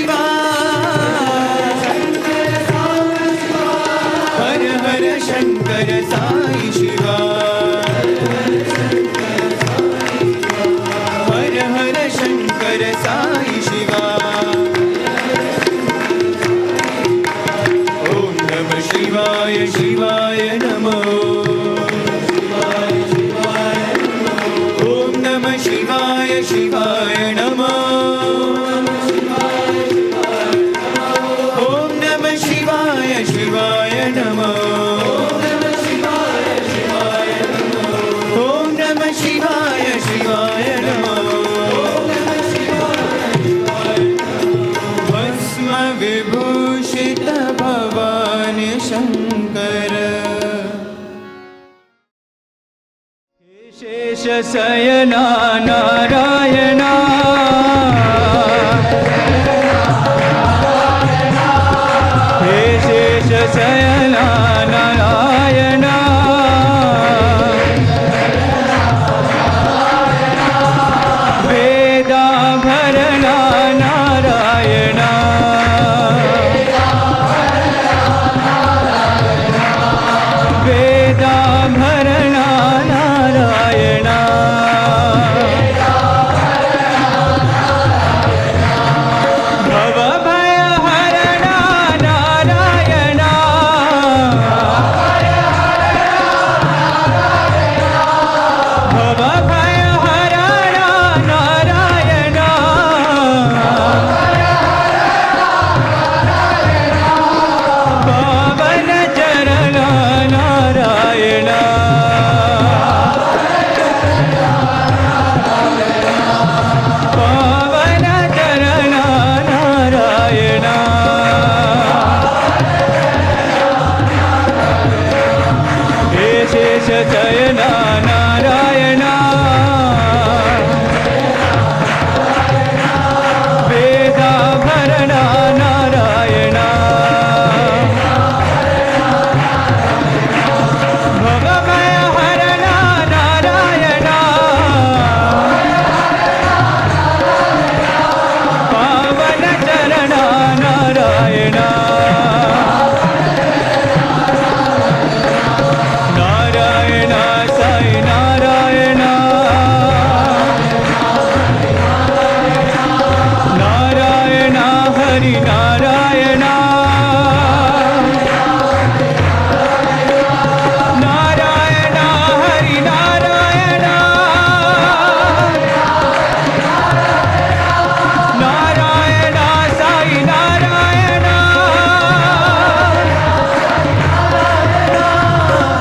शङ्कर शेषशयना नारायणा हे शेषशयना नारायणा वेदाभरणा नारायणा वेदाभरणा नारायणा भवभयहरणा नारायणा भवभयहरणा नारायणा पावनचरणा नारायणा पावनचरणा नारायणा हे शेषशयना नारायणा वेदाभरणा नारायणा भवभयहरणा नारायणा पावनचरणा नारायणा नारायण साई नारायण नारायण हरि नारायण नारायण हरि नारायण नारायण साई नारायण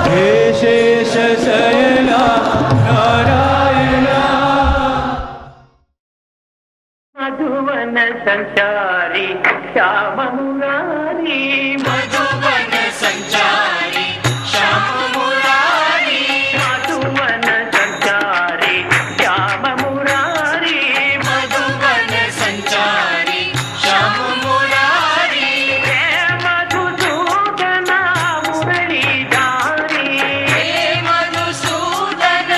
हे शेषशयना नारायण मधुवन संचारी श्याम मुरारी मधुवन संचारी श्याम मुरारी मधुवन संचारी श्याम मुरारी मधुवन संचारी श्याम मुरारी हे मधुसूदन मुरलीधारी हे मधुसूदन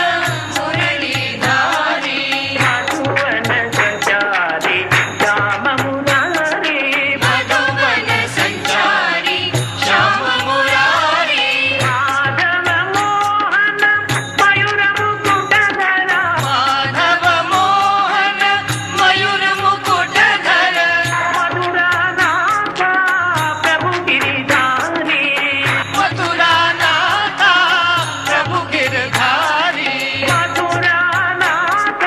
मुरलीधारी मधुवन संचारी श्याम मुरारी मधुवन संचारी श्याम मुरारी माधव मोहन मयूर मुकुटधर माधव मोहन मयूर मुकुटधर मधुरानाथ प्रभु गिरिधारी मथुरानाथ प्रभु गिरधारी मथुरानाथ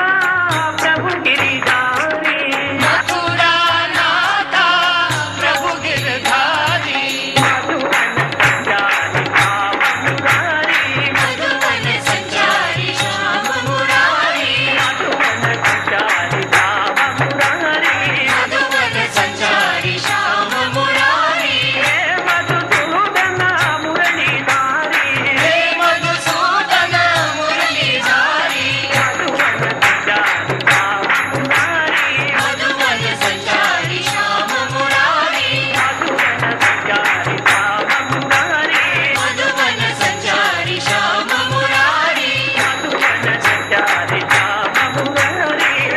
प्रभु गिरिधारी मथुरानाथ प्रभु गिरधारी मधुवन संचारी श्याम मुरारी मधुवन संचारी श्याम मुरारी मधुवन संचारी हे मधुसूदन मुरलीधारी मधुवन संचारी श्याम मुरारी मधुवन संचारी श्याम मुरारी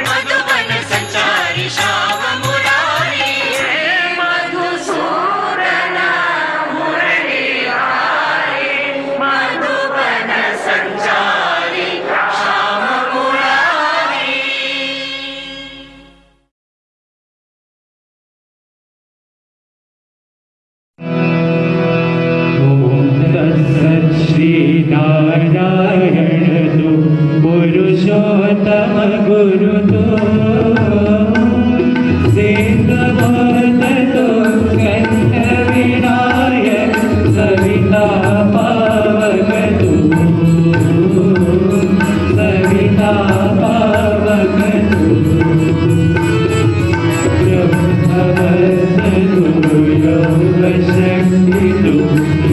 मधुवन संचारी श्याम मुरारी मधुसूदन मुरलीधारी मधुवन संचारी श्याम मुरारी श्रीनारायण तु पुरुषोत्तम गुरु तो सिद्धबोध तो कंठ विनायक सविता पावक तु सविता पावक तु ब्रह्मवस तु योग शक्ति तु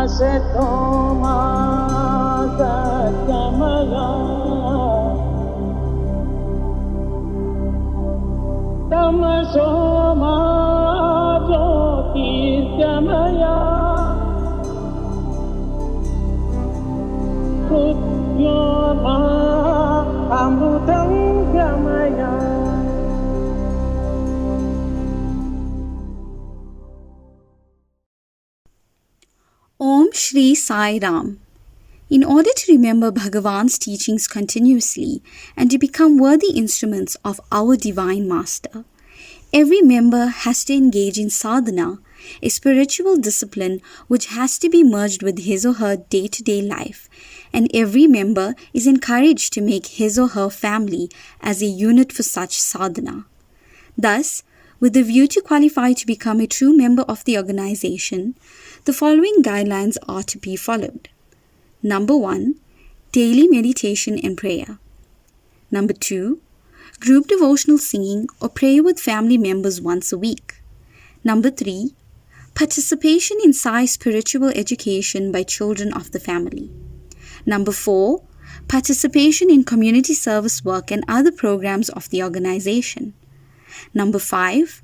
असतो मा सत्यमया तमसो मा ज्योतिर्गमया मृत्योर्मा अमृतं गमया. Om Shri Sai Ram. In order to remember Bhagavan's teachings continuously and to become worthy instruments of our Divine Master, every member has to engage in sadhana, a spiritual discipline which has to be merged with his or her day-to-day life, and every member is encouraged to make his or her family as a unit for such sadhana. Thus, with the view to qualify to become a true member of the organization, the following guidelines are to be followed. Number 1, daily meditation and prayer. Number 2, group devotional singing or prayer with family members once a week. Number 3, participation in Sai spiritual education by children of the family. Number 4, participation in community service work and other programs of the organization. Number 5,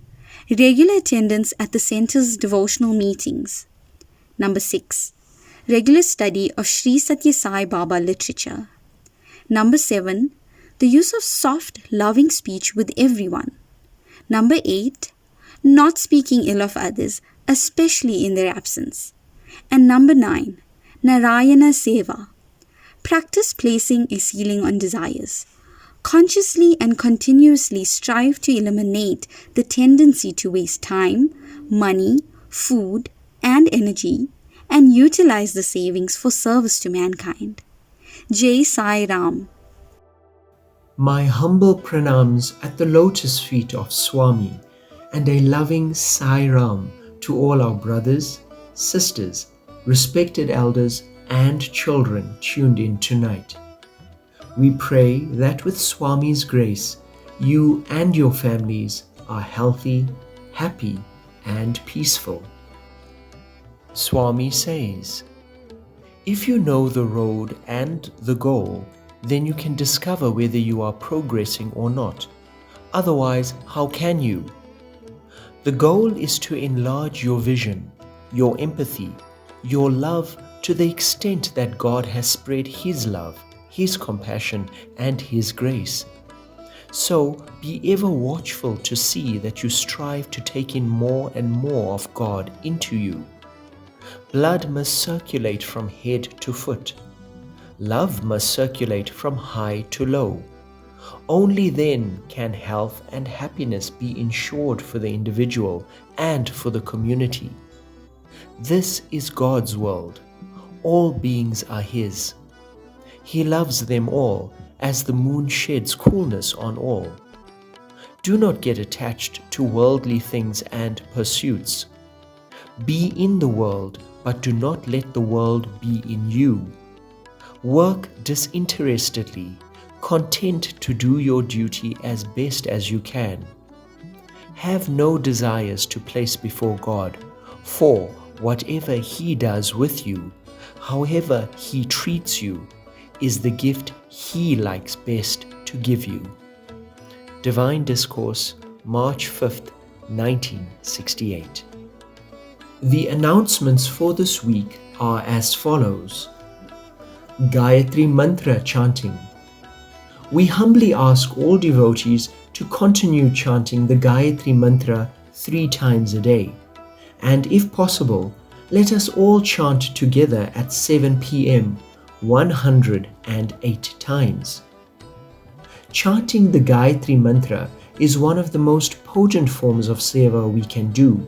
regular attendance at the center's devotional meetings. Number 6, regular study of Sri Satya Sai Baba literature. Number 7, the use of soft, loving speech with everyone. Number 8, not speaking ill of others, especially in their absence. And number 9, Narayana Seva. Practice placing a ceiling on desires. Consciously and continuously strive to eliminate the tendency to waste time, money, food, and energy, and utilize the savings for service to mankind. Jai Sai Ram. My humble pranams at the lotus feet of Swami and a loving Sai Ram to all our brothers, sisters, respected elders, and children tuned in tonight. We pray that with Swami's grace, you and your families are healthy, happy, and peaceful. Swami says, if you know the road and the goal, then you can discover whether you are progressing or not. Otherwise, how can you? The goal is to enlarge your vision, your empathy, your love to the extent that God has spread His love, His compassion, and His grace. So be ever watchful to see that you strive to take in more and more of God into you. Blood must circulate from head to foot. Love must circulate from high to low. Only then can health and happiness be ensured for the individual and for the community. This is God's world. All beings are His. He loves them all as the moon sheds coolness on all. Do not get attached to worldly things and pursuits. Be in the world, but do not let the world be in you. Work disinterestedly, content to do your duty as best as you can. Have no desires to place before God, for whatever He does with you, however He treats you, is the gift He likes best to give you. Divine Discourse, March 5th, 1968. The announcements for this week are as follows. Gayatri Mantra chanting. We humbly ask all devotees to continue chanting the Gayatri Mantra 3 times a day. And if possible, let us all chant together at 7 p.m. 108 times. Chanting the Gayatri Mantra is one of the most potent forms of seva we can do,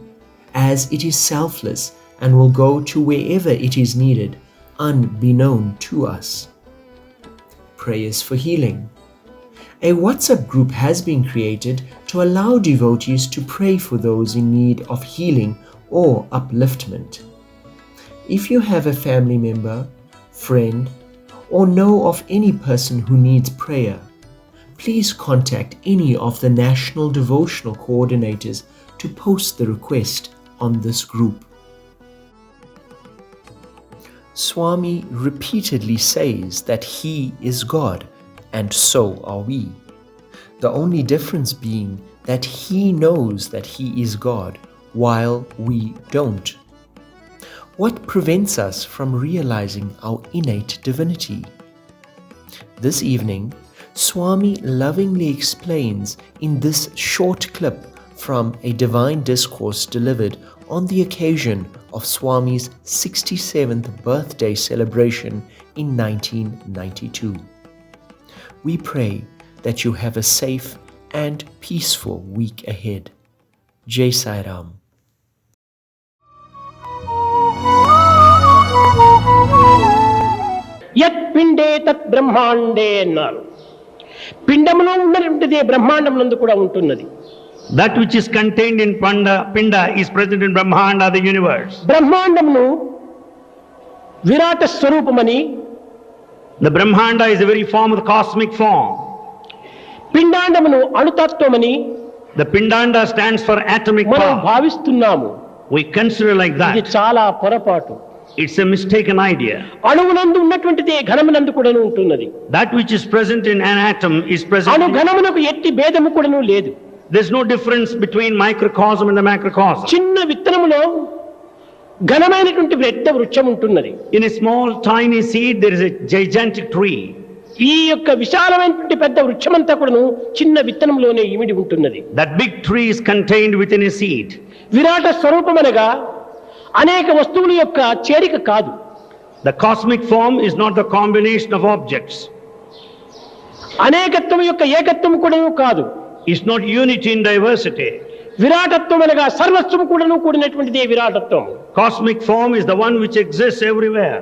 as it is selfless and will go to wherever it is needed, unbeknown to us. Prayers for healing. A WhatsApp group has been created to allow devotees to pray for those in need of healing or upliftment. If you have a family member, friend, or know of any person who needs prayer, please contact any of the National Devotional Coordinators to post the request on this group. Swami repeatedly says that he is God, and so are we. The only difference being that he knows that he is God, while we don't. What prevents us from realizing our innate divinity? This evening, Swami lovingly explains in this short clip from a divine discourse delivered on the occasion of Swami's 67th birthday celebration in 1992. We pray that you have a safe and peaceful week ahead. Jai Sai Ram. యత్ పిండే తత్ బ్రహ్మాండే అన్నారు. పిండములో ఉన్నటువంటిదే బ్రహ్మాండమునందు కూడా ఉంటున్నది. That which is contained in Pinda is present in Brahmanda, the universe. బ్రహ్మాండమును Virata స్వరూపమని, The Brahmanda is the very form of the cosmic form. పిండాండమును అణుతత్వమని The Pindanda stands for atomic మనం power. భావిస్తున్నాము. We consider like ఇది that. చాలా పొరపాటు. It's a mistaken idea. అణువునందు ఉన్నటువంటిదే ఘనమునందు కూడాను ఉంటున్నది. That which is present in an atom is అణు present. ఘనమునకు ఎట్టి భేదము కూడాను లేదు. There's no difference between microcosm and the macrocosm. చిన్న విత్తనములో ఘనమైనటువంటి పెద్ద వృక్షం ఉంటున్నది. In a small tiny seed there is a gigantic tree. ఈ యొక్క విశాలమైనటువంటి పెద్ద వృక్షమంతా కూడాను చిన్న విత్తనంలోనే ఇమిడి ఉంటున్నది. That big tree is contained within a seed. విరాట స్వరూపమనగా అనేక వస్తువుల యొక్క చేరిక కాదు. The cosmic form is not the combination of objects. అనేకత్వం యొక్క ఏకత్వం కూడాను కాదు. It's not unity in diversity. విరాటత్వం అనగా సర్వస్వం కూడాను కూడినటువంటిదే విరాటత్వం. Cosmic form is the one which exists everywhere.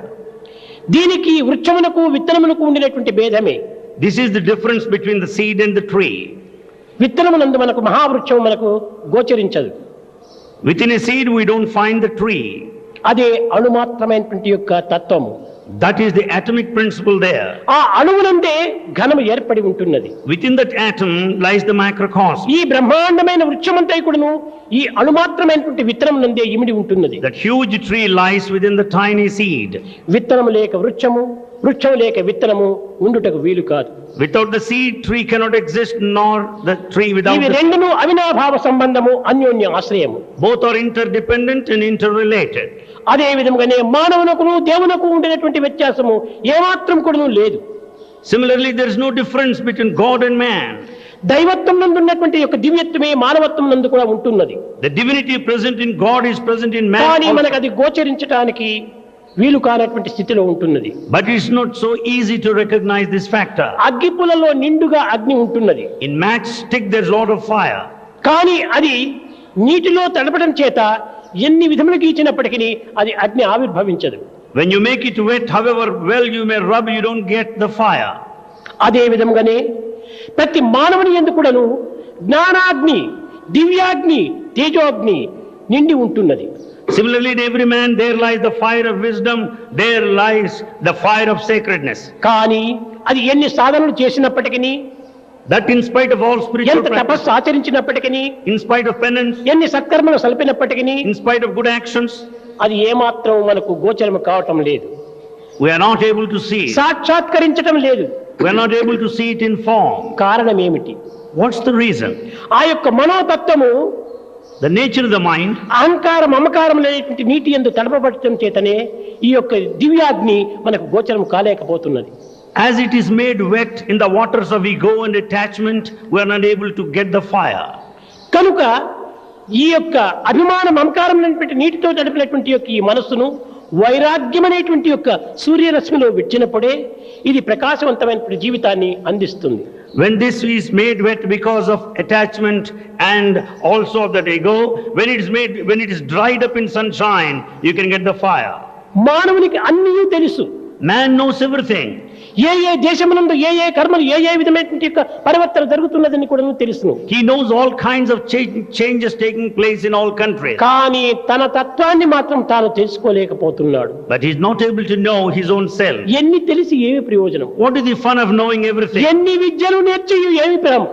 దీనికి వృక్షమునకు విత్తనమునకు ఉండినటువంటి భేదమే. This is the difference between the seed and the tree. విత్తనమునందు మనకు మహావృక్షం మనకు గోచరించదు. Within a seed we don't find the tree. అదే అణుమాత్రమైనటువంటి యొక్క తత్వము. That is the atomic principle there. ఆ అణువునందే ఘనము ఏర్పడి ఉంటున్నది. Within that atom lies the macrocosm. ఈ బ్రహ్మాండమైన వృక్షమంతా కూడాను ఈ అణుమాత్రమైనటువంటి విత్తనమునందే ఇమిడి ఉంటున్నది. That huge tree lies within the tiny seed. విత్తనము లేక వృక్షము, వృక్షము లేక విత్తనము ఉండుటకు వీలు కాదు. Without the seed, tree cannot exist, nor the tree without ఇవి the seed. రెండును అవినాభావ సంబంధము, అన్యోన్య ఆశ్రయము. Both are interdependent and interrelated. అదే విధంగానే మానవునకును దేవునకు ఉండినటువంటి వ్యత్యాసము ఏమాత్రం కూడా లేదు. Similarly, there is no difference between God and man. దైవత్వం నందు ఉన్నటువంటి యొక్క దివ్యత్వమే మానవత్వం నందు కూడా ఉంటున్నది. The divinity present in God is present in man కానీ also. మనకు అది గోచరించడానికి వీలు కానటువంటి స్థితిలో ఉంటున్నది. But it's not so easy to recognize this factor. అగ్గిపులలో నిండుగా అగ్ని ఉంటున్నది. In matchstick there's a lot of fire. కానీ అది నీటిలో తడపడం చేత ఎన్ని విధములుగా ఇచ్చినప్పటికీ అది అగ్ని ఆవిర్భవించదు. When you make it wet, however well you may rub, you don't get the fire. అదే విధంగానే ప్రతి మానవుని యందు కూడాను జ్ఞానాగ్ని, దివ్యాగ్ని, తేజోగ్ని నిండి ఉంటున్నది. Similarly, in every man there lies the fire of wisdom, there lies the fire of sacredness. కానీ అది ఎన్ని సాధనలు చేసినప్పటికీ, That in spite of all spiritual ఎంత practice, తపస్సు ఆచరించినప్పటికీ, in spite of penance, ఎన్ని సత్కర్మలు సల్పినప్పటికీ in spite of good actions, అది ఏమాత్రం మనకు గోచరము కావటం లేదు. we are not able to see it. సాక్షాత్కరించటం లేదు. We are not able to see it in form. కారణం ఏమిటి? What's the reason? ఆ యొక్క మనోతత్వము The nature of the mind, అహంకారం, మమకారం అనేటువంటి నీటి యందు తడపబడటం చేతనే ఈ యొక్క దివ్యాగ్ని మనకు గోచరం కాలేకపోతున్నది. as it is made wet in the waters of ego and attachment, we are not able to get the fire. కనుక ఈ యొక్క అభిమాన మమకారం అనేటువంటి నీటితో తడిపినటువంటి యొక్క ఈ మనస్సును వైరాగ్యం అనేటువంటి యొక్క సూర్యరశ్మిలో విడిచినప్పుడే ఇది ప్రకాశవంతమైనటువంటి జీవితాన్ని అందిస్తుంది. When this is made wet because of attachment and also of that ego, when it is dried up in sunshine, you can get the fire. మానవునికి అన్నీ తెలుసు. Man knows everything. ఏ దేశమునందు ఏ కర్మలు ఏ విధమైనటువంటి యొక్క పరివర్తన జరుగుతున్నదని కూడా తెలుసును. He knows all kinds of changes taking place in all countries. కానీ తన తత్వాన్ని మాత్రం తాను తెలుసుకోలేకపోతున్నాడు. But he is not able to know his own self. ఎన్ని తెలిసి ఏమి ప్రయోజనం? What is the fun of knowing everything? ఎన్ని విద్యలు నేర్చి ఏమి ఫలం?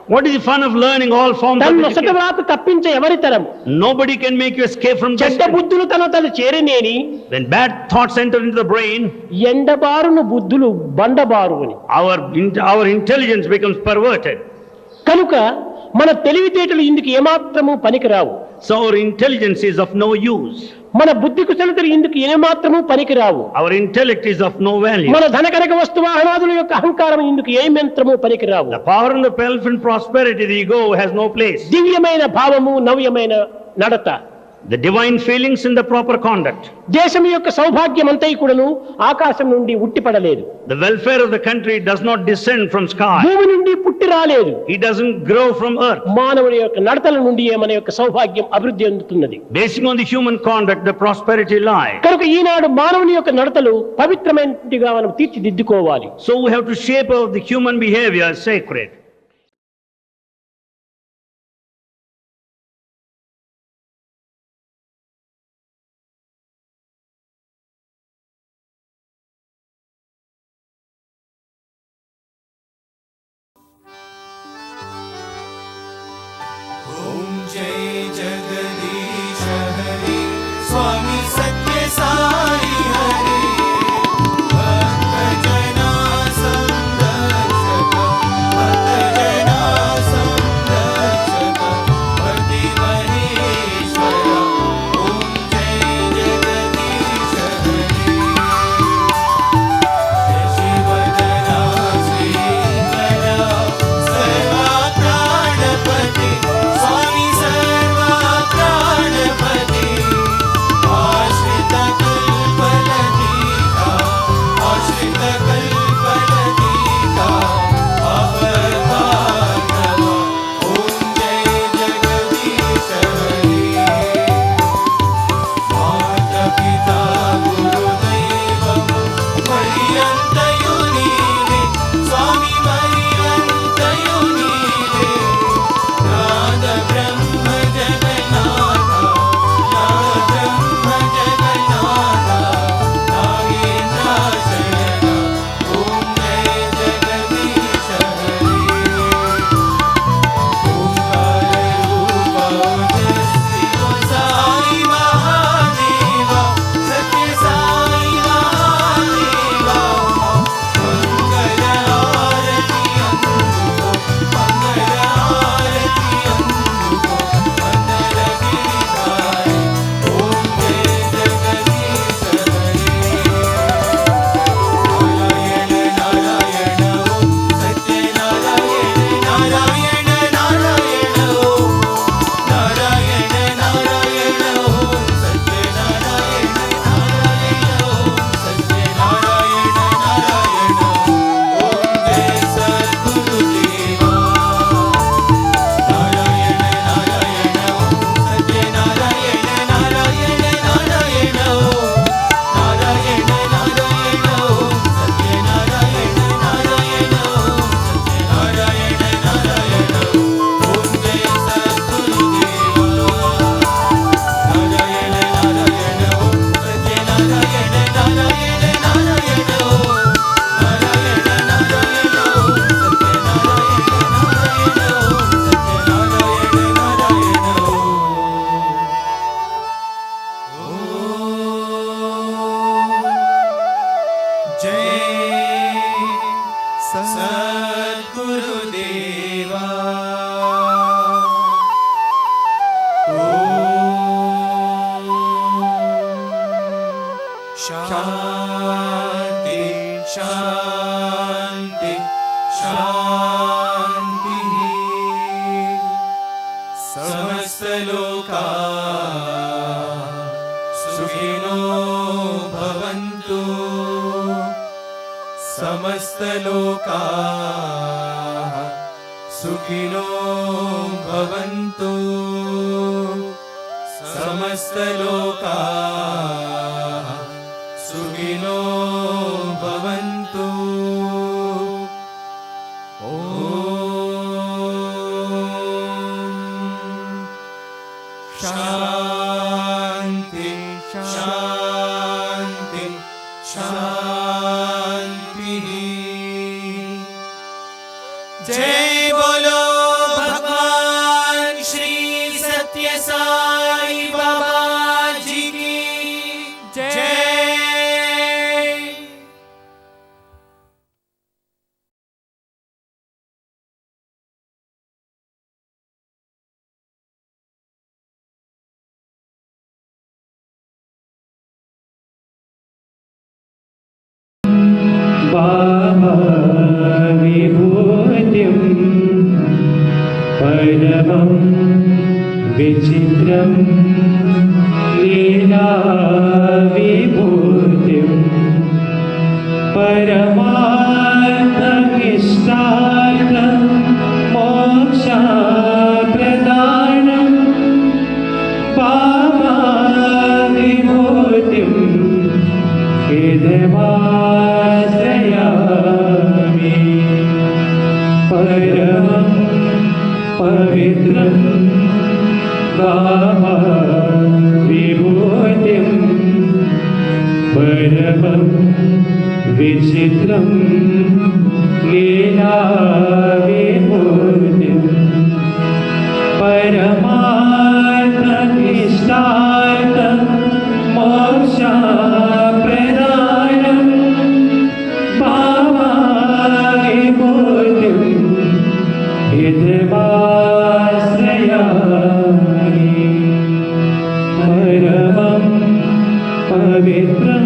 What is the fun of learning all forms of తన నొసట education? వ్రాత తప్పించే ఎవరి తరం? Nobody can make you escape from చెడ్డ destiny. బుద్ధులు తను చేరినేని When bad thoughts enter into the brain, ఎండబారును బుద్ధులు బండబారు అని. our intelligence becomes perverted. కనుక మన తెలివితేటలు ఇందుకు ఏమాత్రము పనికిరావు. So our intelligence is of no use. మన బుద్ధి కుశలతలు ఇందుకు ఏమాత్రము పనికిరావు. Our intellect is of no value. మన ధనకనక వస్తువాహనాదుల యొక్క అహంకారం ఇందుకు ఏ యంత్రము పనికిరావు. The power and the pelf and prosperity, the ego has no place. దివ్యమైన భావము, నవ్యమైన నడత, The divine feelings in the proper conduct. దేశం యొక్క సౌభాగ్యం అంతా కూడాను ఆకాశం నుండి ఉట్టిపడలేదు. The welfare of the country does not descend from sky. భూమి నుండి పుట్టి రాలేదు. It doesn't grow from earth. మానవుని యొక్క నడతల నుండి మన యొక్క సౌభాగ్యం అభివృద్ధి చెందుతున్నది. Basing on the human conduct, the prosperity lies. కనుక ఈనాడు మానవుని యొక్క నడతలు పవిత్రమైనదిగా మనం తీర్చిదిద్దుకోవాలి. So we have to shape out the human behavior as sacred. ॐ जय जगदीश हरे स्वामी सत्य साई हरे भक्तजना संरक्षक भक्तजना संरक्षक भक्ति महेश्वर ॐ जय जगदीश हरे शिवदना श्रीकरा सर्वा प्राणपति स्वामी सर्वा प्राणपति आश्रित कल्पलतिका आश्रित कल्पलतिका अवतारणव ॐ जय जगदीश हरे माता पिता गुरुदैवं पर्यन्तयो नीवे स्वामी पर्यन्तयो नीवे नाद ब्रह्म जगन्नाथ नाद ब्रह्म जगन्नाथ नागेन्द्राशरण ॐ जय जगदीश हरे ओंकार रूप साई महादेवा सत्य साई महादेवा मंगल आरती अंदुको मंगल आरती अंदुको मंगल गिरिधारी ओम जय जगदीश हरे नारायण नारायण ओम सत्य नारायण नारायण नारायण ओम नारायण नारायण ओम सत्य नारायण नारायण ओम सत्य नारायण नारायण ओम जय सद्गुरुदेवा नारायण नारायण ओम सत्य नारायण नारायण नारायण ओम नारायण नारायण ओम सत्य नारायण नारायण ओम सत्य नारायण नारायण ओम जय सद्गुरुदेवा नारायण नारायण ओम सत्य नारायण नारायण नारायण ओम नारायण नारायण ओम सत्य नारायण नारायण ओम सत्य नारायण नारायण जय सद्गुरुदेवा शांति शांति शांति समस्त लोका सुखिनो भवन्तु समस्त लोका सुखिनो भवन्तु समस्त लोका सुखिनो भवन्तु शांति शांति शांति जय बोलो विचित्रं लीला विभूतिं परमार्थमिष्टार्थं मोक्षप्रदानं पापाविभूतिं हृदयमाश्रयामि परमं पवित्रं विभूतिं परमं विचित्रं लीला विभूतिं परमार्थमिष्टार्थं मोक्षप्रदानं भावाविभूतिं हृदयमाश्रयामि परमं पवित्रं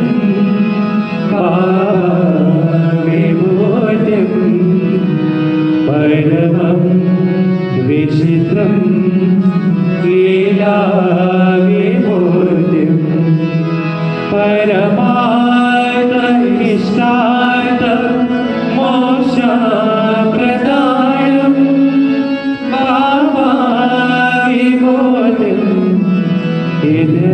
विभूतिं परमं विचित्रं लीला विभूतिं परमार्थमिष्टार्थं मोक्षप्रदानं भावाविभूतिं हृदयमाश्रयामि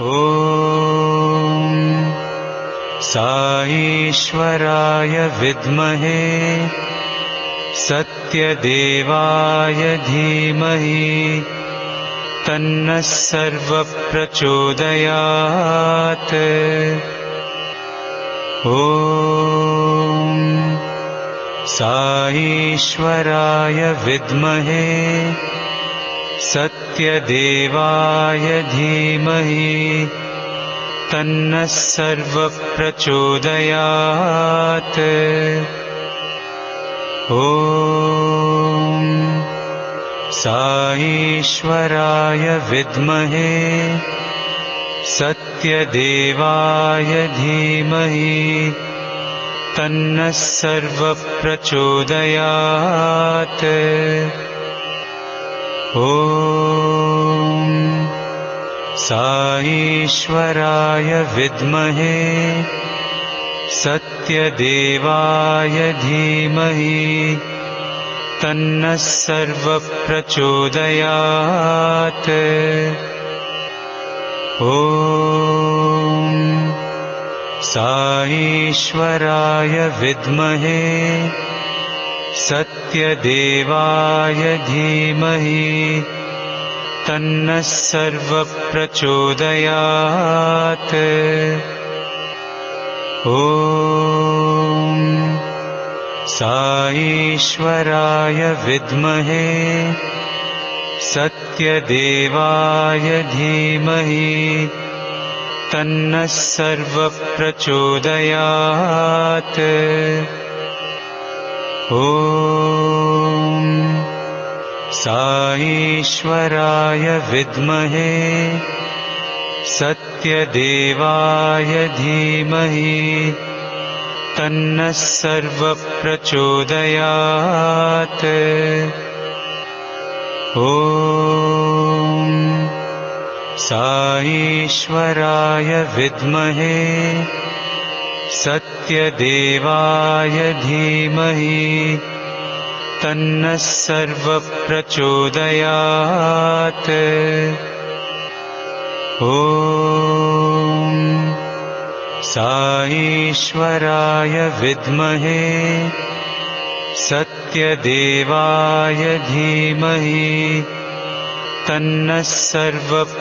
ॐ साईश्वराय विद्महे सत्यदेवाय धीमहि तन्नः सर्वप्रचोदयात् ॐ साईश्वराय विद्महे सत्यदेवाय धीमहि तन्नः सर्वप्रचोदयात् ॐ साईश्वराय विद्महे सत्यदेवाय धीमहि तन्नः सर्वप्रचोदयात् ॐ साईश्वराय विद्महे सत्यदेवाय धीमहि तन्नः सर्वप्रचोदयात् ॐ साईश्वराय विद्महे सत्यदेवाय धीमहि तन्नः सर्वप्रचोदयात् ॐ साईश्वराय विद्महे सत्यदेवाय धीमहि तन्नः सर्वप्रचोदयात् ॐ साईश्वराय विद्महे सत्यदेवाय धीमहि तन्नः सर्वप्रचोदयात् ॐ साईश्वराय विद्महे सत्यदेवाय धीमहि तन्नः सर्वप्रचोदयात् ॐ साईश्वराय विद्महे सत्यदेवाय धीमहि तन्नः सर्वप्रचोदयात्